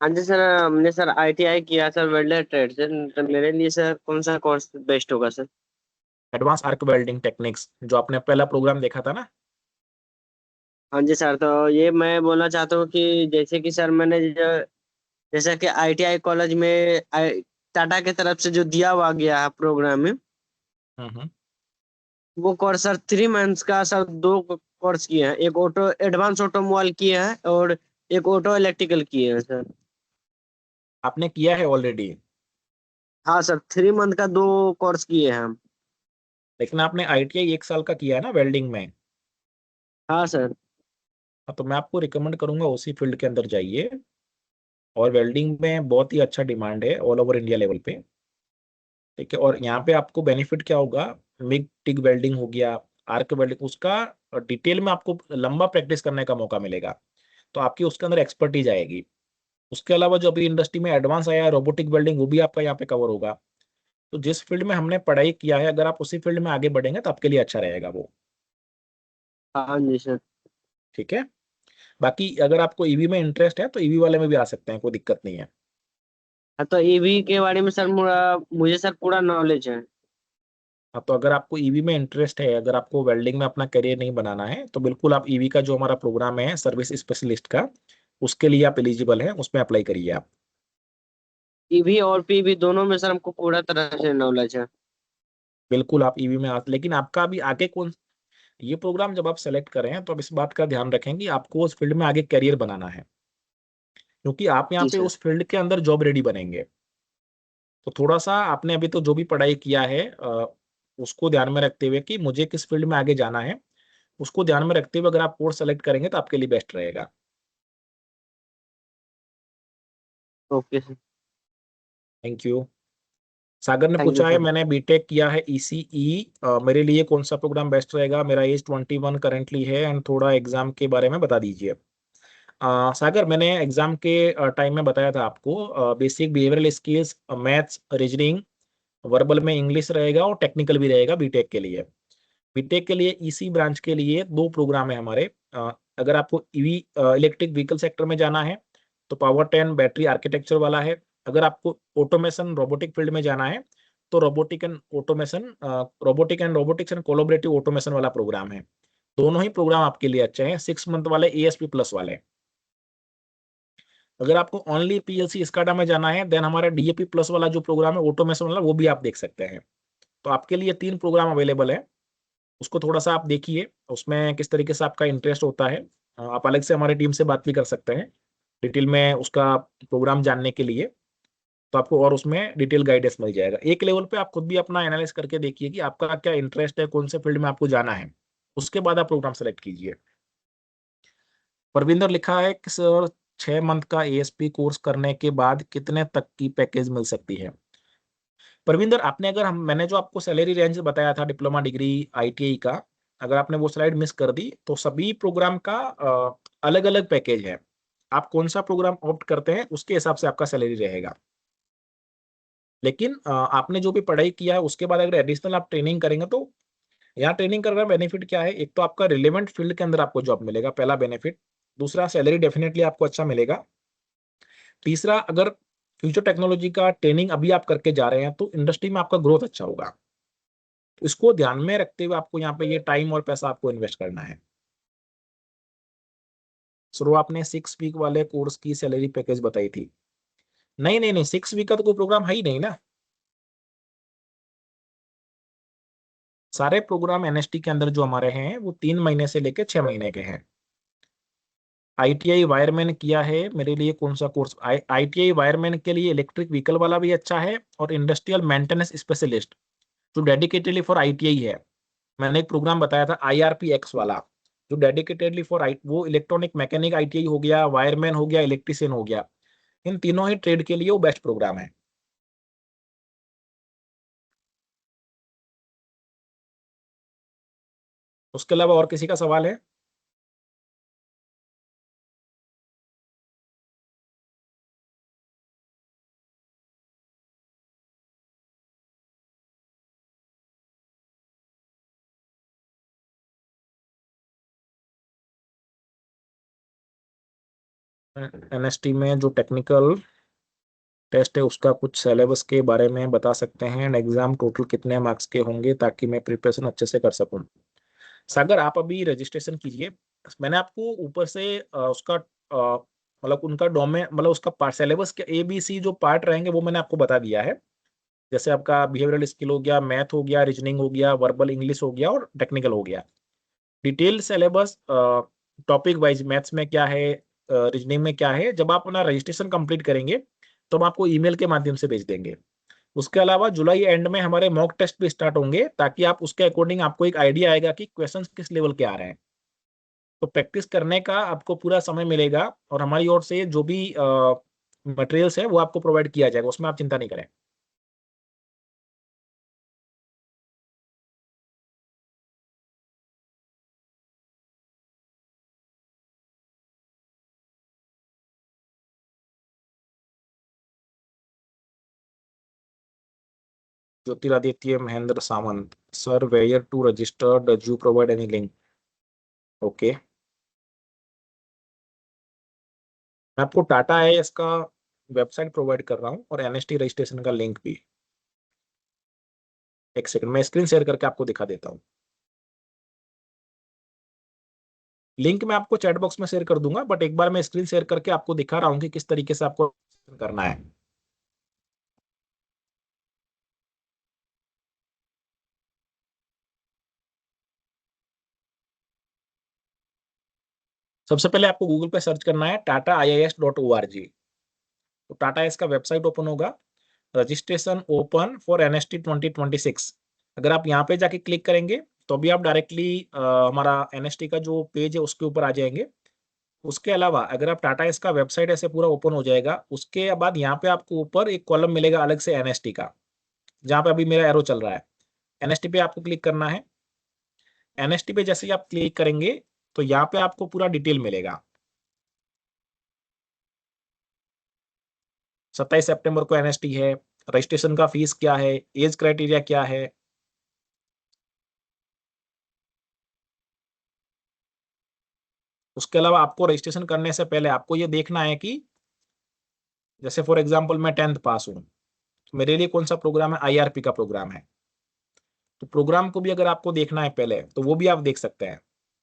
हाँ जी सर, हमने सर ITI किया सर वेल्डर ट्रेड से, तो मेरे लिए सर कौन सा कोर्स बेस्ट होगा sir? Advance arc welding techniques, जो आपने पहला प्रोग्राम देखा था ना। हाँ जी सर, तो ये मैं बोलना चाहता हूँ कि जैसे कि सर जैसा कि ITI कॉलेज में टाटा की तरफ से जो दिया हुआ गया है प्रोग्राम में, हम्म। वो कोर्स सर 3 मंथ्स का सर 2 कोर्स किए हैं। एक ऑटो एडवांस ऑटोमोबाइल किए हैं और एक ऑटो इलेक्ट्रिकल किए हैं सर। आपने किया है ऑलरेडी, हाँ सर, 3 मंथ का 2 कोर्स किए हैं हम। लेकिन आपने ITI 1 साल का किया है ना वेल्डिंग में। हाँ सर। हाँ, तो मैं आपको रिकमेंड करूंगा उसी फील्ड के अंदर जाइए, और वेल्डिंग में बहुत ही अच्छा डिमांड है ऑल ओवर इंडिया लेवल पे। ठीक है, और यहाँ पे आपको बेनिफिट क्या होगा, मिग टिग वेल्डिंग हो गया, आर्क वेल्डिंग, उसका डिटेल में आपको लंबा प्रैक्टिस करने का मौका मिलेगा, तो आपकी उसके अंदर एक्सपर्टीज आएगी। उसके अलावा जो अभी इंडस्ट्री में एडवांस आया है रोबोटिक वेल्डिंग, वो भी आपका यहाँ पे कवर होगा। तो जिस फील्ड में हमने पढ़ाई किया है, अगर आप उसी फील्ड में आगे बढ़ेंगे तो आपके लिए अच्छा रहेगा वो। हाँ जी सर। ठीक है। बाकी अगर आपको ईवी में इंटरेस्ट है तो ईवी वाले में भी आ सकते हैं, कोई दिक्कत नहीं है। हाँ तो ईवी के बारे में सर मुझे सर पूरा नॉलेज है। हाँ, तो अगर आपको ईवी में इंटरेस्ट है, अगर आपको वेल्डिंग में अपना करियर नहीं बनाना है, तो बिल्कुल आप ईवी का जो हमारा प्रोग्राम है सर्विस स्पेशलिस्ट का, उसके लिए आप एलिजिबल हैं, उसमें अप्लाई करिए आप। ईवी और पीवी दोनों में सर हमको पूरा तरह से नॉलेज है। बिल्कुल आप ईवी में लेकिन आपका अभी आगे कौन, ये प्रोग्राम जब आप सेलेक्ट करें तो आप इस बात का ध्यान रखें कि आपको उस फील्ड में आगे करियर बनाना है, क्योंकि आप यहाँ जी पे सर। उस फील्ड के अंदर जॉब रेडी बनेंगे। तो थोड़ा सा आपने अभी तो जो भी पढ़ाई किया है उसको ध्यान में रखते हुए कि मुझे किस फील्ड में आगे जाना है, उसको ध्यान में रखते हुए अगर आप कोर्स सेलेक्ट करेंगे तो आपके लिए बेस्ट रहेगा। Okay sir. Thank you. Sagar ने थैंक यू पूछा है सर। मैंने बीटेक किया है ईसीई, मेरे लिए कौन सा प्रोग्राम बेस्ट रहेगा, मेरा एज 21 करेंटली है एंड थोड़ा एग्जाम के बारे में बता दीजिए। सागर, मैंने एग्जाम के टाइम में बताया था आपको, basic behavioural skills, maths, reasoning, verbal में इंग्लिश रहेगा और टेक्निकल भी रहेगा बीटेक के लिए। बीटेक के लिए ईसी ब्रांच के लिए दो प्रोग्राम है हमारे। अगर आपको ईवी इलेक्ट्रिक व्हीकल सेक्टर में जाना है तो पावर 10 बैटरी आर्किटेक्चर वाला है। अगर आपको ऑटोमेशन रोबोटिक फील्ड में जाना है तो रोबोटिक्स एंड कोलोबरेटिव ऑटोमेशन वाला प्रोग्राम है। दोनों ही प्रोग्राम आपके लिए अच्छे हैं, 6 मंथ वाले एएसपी प्लस वाले। अगर आपको ओनली पीएलसी स्काडा में जाना है देन हमारा डीएपी प्लस वाला जो प्रोग्राम है ऑटोमेशन वाला, वो भी आप देख सकते हैं। तो आपके लिए 3 प्रोग्राम अवेलेबल है, उसको थोड़ा सा आप देखिए उसमें किस तरीके से आपका इंटरेस्ट होता है। आप अलग से हमारी टीम से बात भी कर सकते हैं डिटेल में उसका प्रोग्राम जानने के लिए। तो आपको और उसमें डिटेल गाइडेंस मिल जाएगा। एक लेवल पे आप खुद भी अपना एनालाइज करके देखिए कि आपका क्या इंटरेस्ट है, कौन से फील्ड में आपको जाना है, उसके बाद आप प्रोग्राम सेलेक्ट कीजिए। परविंदर लिखा है कि सर 6 मंथ का एएसपी कोर्स करने के बाद कितने तक की पैकेज मिल सकती है। परविंदर, आपने अगर हम मैंने जो आपको सैलरी रेंज बताया था डिप्लोमा डिग्री आईटीआई का, अगर आपने वो स्लाइड मिस कर दी तो सभी प्रोग्राम का अलग अलग पैकेज है। आप कौन सा प्रोग्राम ऑप्ट करते हैं उसके हिसाब से आपका सैलरी रहेगा। लेकिन आपने जो भी पढ़ाई किया है उसके बाद अगर एडिशनल आप ट्रेनिंग करेंगे तो यहाँ ट्रेनिंग करने का बेनिफिट क्या है, एक तो आपका रिलेवेंट फील्ड के अंदर आपको जॉब मिलेगा, पहला बेनिफिट। दूसरा, सैलरी डेफिनेटली आपको अच्छा मिलेगा। तीसरा, अगर फ्यूचर टेक्नोलॉजी का ट्रेनिंग अभी आप करके जा रहे हैं तो इंडस्ट्री में आपका ग्रोथ अच्छा होगा। तो इसको ध्यान में रखते हुए आपको यहाँ पे ये टाइम और पैसा आपको इन्वेस्ट करना है। सो आपने 6 वीक वाले कोर्स की सैलरी पैकेज बताई थी। नहीं नहीं नहीं, 6 वीक का तो कोई प्रोग्राम है ही नहीं ना। सारे प्रोग्राम एनएसटी के अंदर जो हमारे हैं वो 3 महीने से लेकर 6 महीने के हैं। आईटीआई वायरमैन किया है, मेरे लिए कौन सा कोर्स, आईटीआई वायरमैन के लिए इलेक्ट्रिक व्हीकल वाला भी अच्छा है और इंडस्ट्रियल मेंटेनेंस स्पेशलिस्ट जो डेडिकेटेडली फॉर आईटीआई है। मैंने एक प्रोग्राम बताया था आईआरपी एक्स वाला, जो डेडिकेटेडली फॉर आई, वो इलेक्ट्रॉनिक मैकेनिक आईटीआई हो गया, वायरमैन हो गया, इलेक्ट्रिशियन हो गया। इन तीनों ही ट्रेड के लिए वो बेस्ट प्रोग्राम है। उसके अलावा और किसी का सवाल है। एनएसटी में जो टेक्निकल टेस्ट है उसका कुछ सिलेबस के बारे में बता सकते हैं एंड एग्जाम टोटल कितने मार्क्स के होंगे ताकि मैं प्रिपरेशन अच्छे से कर सकूं। सागर, आप अभी रजिस्ट्रेशन कीजिए। मैंने आपको ऊपर से उसका मतलब उनका डोमेन मतलब उसका सिलेबस के ABC जो पार्ट रहेंगे वो मैंने आपको बता दिया है। जैसे आपका बिहेवियरल स्किल हो गया, मैथ हो गया, रीजनिंग हो गया, वर्बल इंग्लिश हो गया और टेक्निकल हो गया। Detail syllabus topic wise maths में क्या है, रीजनिंग में क्या है, जब आप अपना रजिस्ट्रेशन कंप्लीट करेंगे तो हम आपको ईमेल के माध्यम से भेज देंगे। उसके अलावा जुलाई एंड में हमारे मॉक टेस्ट भी स्टार्ट होंगे ताकि आप उसके अकॉर्डिंग आपको एक आइडिया आएगा कि क्वेश्चंस किस लेवल के आ रहे हैं। तो प्रैक्टिस करने का आपको पूरा समय मिलेगा और हमारी ओर से जो भी मटेरियल्स है वो आपको प्रोवाइड किया जाएगा, उसमें आप चिंता नहीं करें। Jyotiraditya Mahendra Sawant, sir where to register, does you provide any link? Okay, मैं आपको टाटा आईएएस का वेबसाइट प्रोवाइड कर रहा हूँ और एनएसटी रजिस्ट्रेशन का लिंक भी। एक सेकंड, मैं स्क्रीन शेयर करके आपको दिखा देता हूँ। लिंक मैं आपको चैट बॉक्स में शेयर कर दूंगा, बट एक बार मैं स्क्रीन शेयर करके आपको दिखा रहा हूँ कि किस तरीके से आपको करना है। सबसे पहले आपको गूगल पे सर्च करना है tata.iis.org। तो टाटा आईएएस का वेबसाइट ओपन होगा, रजिस्ट्रेशन ओपन फॉर एनएसटी 2026। अगर आप यहाँ पे जाके क्लिक करेंगे तो अभी आप डायरेक्टली हमारा एनएसटी का जो पेज है उसके ऊपर आ जाएंगे। उसके अलावा अगर आप टाटा इसका वेबसाइट ऐसे पूरा ओपन हो जाएगा, उसके बाद यहाँ पे आपको ऊपर एक कॉलम मिलेगा अलग से एनएसटी का, जहाँ पे अभी मेरा एरो चल रहा है। एनएसटी पे आपको क्लिक करना है। एनएसटी पे जैसे ही आप क्लिक करेंगे तो यहाँ पे आपको पूरा डिटेल मिलेगा। 27 सितंबर को एनएसटी है, रजिस्ट्रेशन का फीस क्या है, एज क्राइटेरिया क्या है। उसके अलावा आपको रजिस्ट्रेशन करने से पहले आपको ये देखना है कि जैसे फॉर एग्जांपल मैं 10th पास हूँ, तो मेरे लिए कौन सा प्रोग्राम है, आईआरपी का प्रोग्राम है। तो प्रोग्राम को भी अगर आपको देखना है पहले तो वो भी आप देख सकते हैं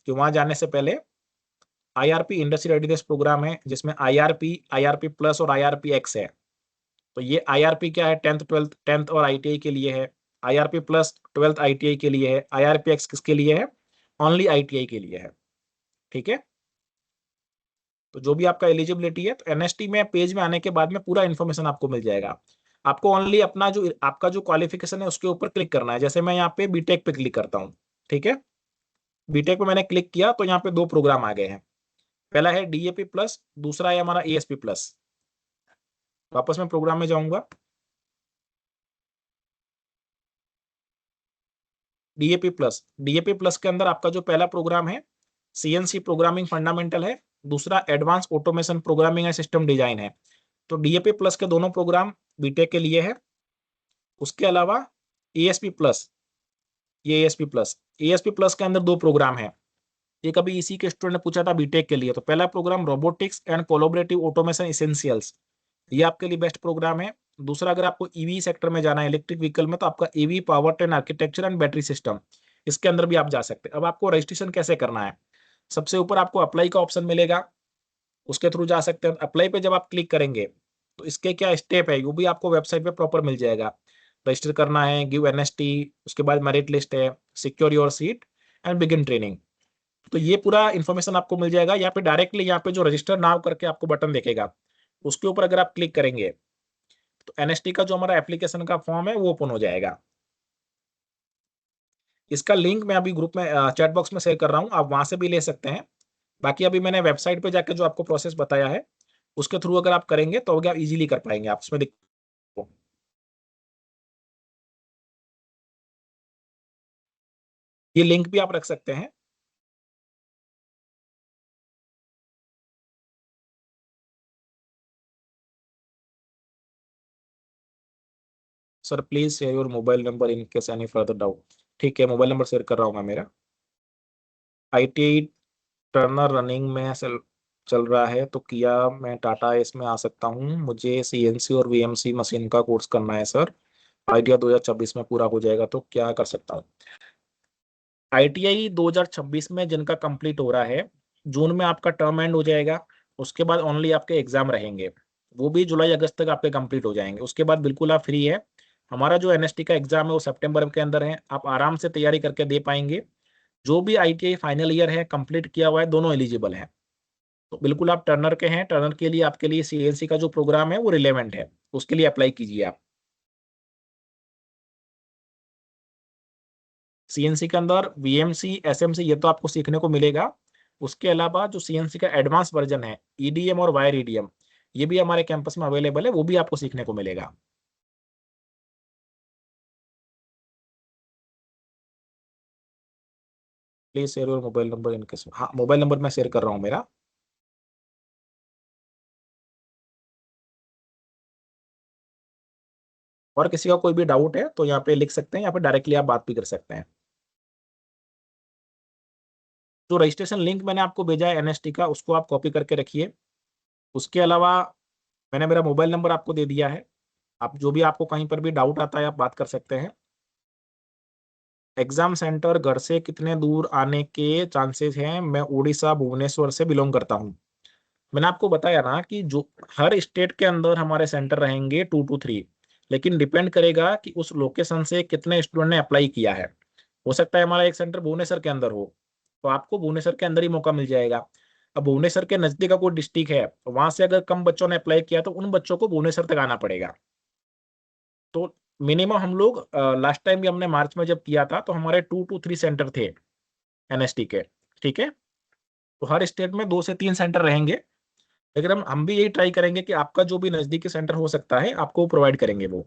कि वहां जाने से पहले आईआरपी इंडस्ट्री रेडीनेस प्रोग्राम है, जिसमें आईआरपी, आईआरपी प्लस और आईआरपी एक्स है। तो ये आईआरपी क्या है, 10th 12th 10th और आईटीआई के लिए है। आईआरपी प्लस 12th आईटीआई के लिए है। आईआरपी एक्स किसके लिए है, ओनली आईटीआई के लिए है। ठीक है, तो जो भी आपका एलिजिबिलिटी है, तो एनएसटी में पेज में आने के बाद में पूरा इन्फॉर्मेशन आपको मिल जाएगा। आपको ओनली अपना जो आपका जो क्वालिफिकेशन है उसके ऊपर क्लिक करना है। जैसे मैं यहाँ पे बीटेक पे क्लिक करता हूँ, ठीक है, बीटेक पे मैंने क्लिक किया तो यहाँ पे दो प्रोग्राम आ गए हैं। पहला है डीएपी प्लस, दूसरा है हमारा एएसपी प्लस। वापस मैं प्रोग्राम में जाऊंगा। डीएपी प्लस के अंदर आपका जो पहला प्रोग्राम है सीएनसी प्रोग्रामिंग फंडामेंटल है, दूसरा advance automation programming and system design है। तो डीएपी प्लस के दोनों प्रोग्राम बीटेक के लिए है। उसके अलावा एएसपी प्लस, ये एएसपी प्लस के अंदर दो प्रोग्राम है। एक अभी इसी के स्टूडेंट ने पूछा था बीटेक के लिए, तो पहला programme robotics and collaborative automation essentials, ये आपके लिए बेस्ट प्रोग्राम है। दूसरा, अगर आपको ईवी सेक्टर में जाना है, इलेक्ट्रिक व्हीकल में, तो आपका EV power train architecture and battery system, इसके अंदर भी आप जा सकते हैं। अब आपको रजिस्ट्रेशन कैसे करना है, सबसे ऊपर आपको अप्लाई का ऑप्शन मिलेगा, उसके थ्रू जा सकते हैं। अप्लाई पे जब आप क्लिक करेंगे तो इसके क्या स्टेप है वो भी आपको वेबसाइट पे प्रॉपर मिल जाएगा। रजिस्टर करना है, गिव एनएसटी, उसके बाद मेरिट लिस्ट है, secure your seat and begin training. तो ये पूरा इन्फॉर्मेशन आपको मिल जाएगा। यहाँ पे डायरेक्टली यहाँ पे जो रजिस्टर नाउ करके आपको बटन दिखेगा, उसके ऊपर अगर आप क्लिक करेंगे तो एनएसटी का जो हमारा एप्लीकेशन का फॉर्म है वो ओपन हो जाएगा। इसका लिंक मैं अभी ग्रुप में चैट बॉक्स में शेयर कर रहा हूँ, आप वहां से भी ले सकते हैं। बाकी अभी मैंने वेबसाइट पे जाकर जो आपको प्रोसेस बताया है उसके थ्रू अगर आप करेंगे तो आप इजीली कर पाएंगे, आप उसमें ये लिंक भी आप रख सकते हैं। Sir please share your mobile number in case any further doubt. ठीक है, मोबाइल नंबर शेयर कर रहा हूँ मैं मेरा। आईटीआई टर्नर रनिंग में चल रहा है, तो किया मैं टाटा इसमें आ सकता हूँ? मुझे सीएनसी और वीएमसी मशीन का कोर्स करना है सर, आईटीआई 2026 में पूरा हो जाएगा तो क्या कर सकता हूँ? आईटीआई 2026 में जिनका कंप्लीट हो रहा है, जून में आपका टर्म एंड हो जाएगा। उसके बाद ओनली आपके एग्जाम रहेंगे, वो भी जुलाई अगस्त तक आपके कंप्लीट हो जाएंगे। उसके बाद बिल्कुल आप फ्री है। हमारा जो एनएसटी का एग्जाम है वो सितंबर के अंदर है, आप आराम से तैयारी करके दे पाएंगे। जो भी आईटीआई फाइनल ईयर है, कंप्लीट किया हुआ है, दोनों एलिजिबल हैं। तो बिल्कुल आप टर्नर के हैं, टर्नर के लिए आपके लिए सीएनसी का जो प्रोग्राम है वो रिलेवेंट है, उसके लिए अप्लाई कीजिए आप। सीएनसी के अंदर वीएमसी एसएमसी ये तो आपको सीखने को मिलेगा। उसके अलावा जो सीएनसी का एडवांस वर्जन है, ईडीएम और वायर ईडीएम, ये भी हमारे कैंपस में अवेलेबल है, वो भी आपको सीखने को मिलेगा। Please share your mobile number in case, हाँ मोबाइल नंबर मैं शेयर कर रहा हूँ मेरा। और किसी का कोई भी डाउट है तो यहाँ पे लिख सकते हैं, यहाँ पे डायरेक्टली आप बात भी कर सकते हैं। जो रजिस्ट्रेशन लिंक मैंने आपको भेजा है एनएसटी का, उसको आप कॉपी करके रखिए। उसके अलावा मैंने मेरा मोबाइल नंबर आपको दे दिया है, आप जो भी आपको कहीं पर भी डाउट आता है आप बात कर सकते हैं। एग्जाम सेंटर घर से कितने दूर आने के चांसेस हैं? मैं उड़ीसा भुवनेश्वर से बिलोंग करता हूँ। मैंने आपको बताया ना कि जो हर स्टेट के अंदर हमारे सेंटर रहेंगे 2 to 3, लेकिन डिपेंड करेगा कि उस लोकेशन से कितने स्टूडेंट ने अप्लाई किया है। हो सकता है हमारा एक सेंटर भुवनेश्वर के अंदर हो, तो आपको भुवनेश्वर के अंदर ही मौका मिल जाएगा। अब भुवनेश्वर के नजदीक का कोई डिस्ट्रिक्ट है, तो वहां से अगर कम बच्चों ने अप्लाई किया तो उन बच्चों को भुवनेश्वर तक आना पड़ेगा। तो मिनिमम हम लोग लास्ट टाइम भी हमने मार्च में जब किया था तो हमारे 2 to 3 सेंटर थे एनएसटी के। ठीक है, तो हर स्टेट में 2 से 3 सेंटर रहेंगे, लेकिन हम भी यही ट्राई करेंगे कि आपका जो भी नजदीकी सेंटर हो सकता है आपको प्रोवाइड करेंगे वो।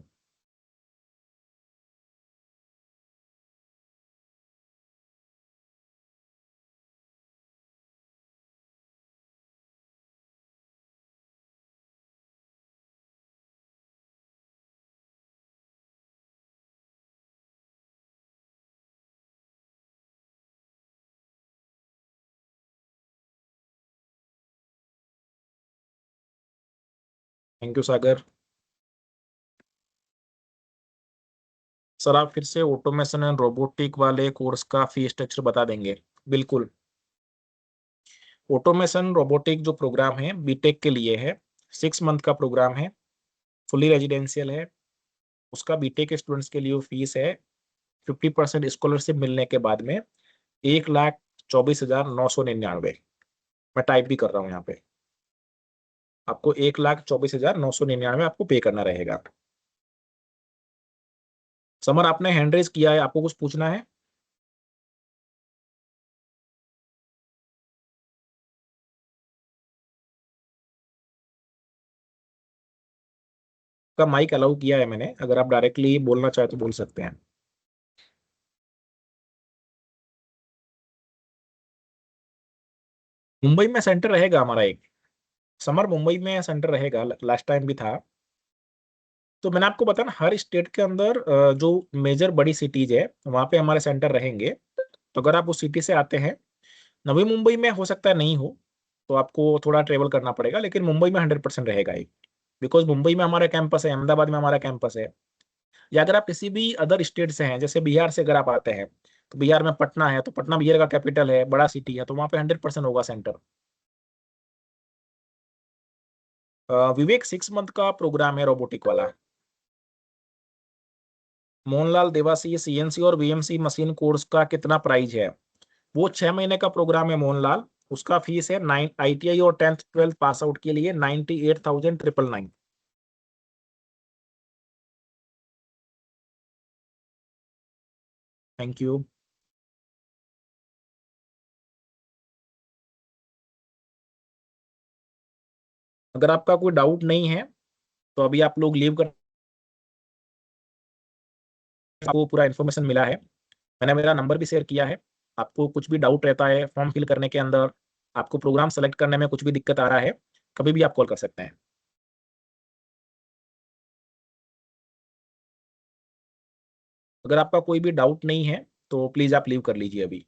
Thank you Sagar. सर आप फिर से ऑटोमेशन एंड रोबोटिक वाले कोर्स का फी स्ट्रक्चर बता देंगे? बिल्कुल। ऑटोमेशन रोबोटिक जो प्रोग्राम है बीटेक के लिए है, 6 मंथ का प्रोग्राम है, फुली रेजिडेंशियल है। उसका बीटेक स्टूडेंट्स के लिए फीस है 50% स्कॉलरशिप मिलने के बाद में 1,24,999। मैं टाइप भी कर रहा हूँ यहाँ पे, आपको 1,24,999 आपको पे करना रहेगा। समर आपने हैंड रेज किया है, आपको कुछ पूछना है? का माइक अलाउ किया है मैंने, अगर आप डायरेक्टली बोलना चाहे तो बोल सकते हैं। मुंबई में सेंटर रहेगा हमारा एक, समर मुंबई में सेंटर रहेगा, लास्ट टाइम भी था। तो मैंने आपको बताया ना हर स्टेट के अंदर जो मेजर बड़ी सिटीज है वहां पे हमारे सेंटर रहेंगे। तो अगर आप उस सिटी से आते हैं, नवी मुंबई में हो सकता है नहीं हो, तो आपको थोड़ा ट्रेवल करना पड़ेगा, लेकिन मुंबई में 100% रहेगा ही, बिकॉज मुंबई में हमारा कैंपस है, अहमदाबाद में हमारा कैंपस है। या अगर आप किसी भी अदर स्टेट से हैं, जैसे बिहार से अगर आप आते हैं, तो बिहार में पटना है, तो पटना बिहार का कैपिटल है, बड़ा सिटी है, तो वहाँ पे 100% होगा सेंटर। विवेक 6 मंथ का प्रोग्राम है रोबोटिक वाला। मोहनलाल देवासी, ये सीएनसी और वीएमसी मशीन कोर्स का कितना प्राइस है? वो 6 महीने का प्रोग्राम है मोहनलाल। उसका फीस है 9 आईटीआई और 10th 12th पास आउट के लिए 98,999। Thank you. अगर आपका कोई डाउट नहीं है तो अभी आप लोग लीव कर, आपको पूरा इन्फॉर्मेशन मिला है। मैंने मेरा नंबर भी शेयर किया है। आपको कुछ भी डाउट रहता है फॉर्म फिल करने के अंदर, आपको प्रोग्राम सेलेक्ट करने में कुछ भी दिक्कत आ रहा है, कभी भी आप कॉल कर सकते हैं। अगर आपका कोई भी डाउट नहीं है तो प्लीज आप लीव कर लीजिए अभी।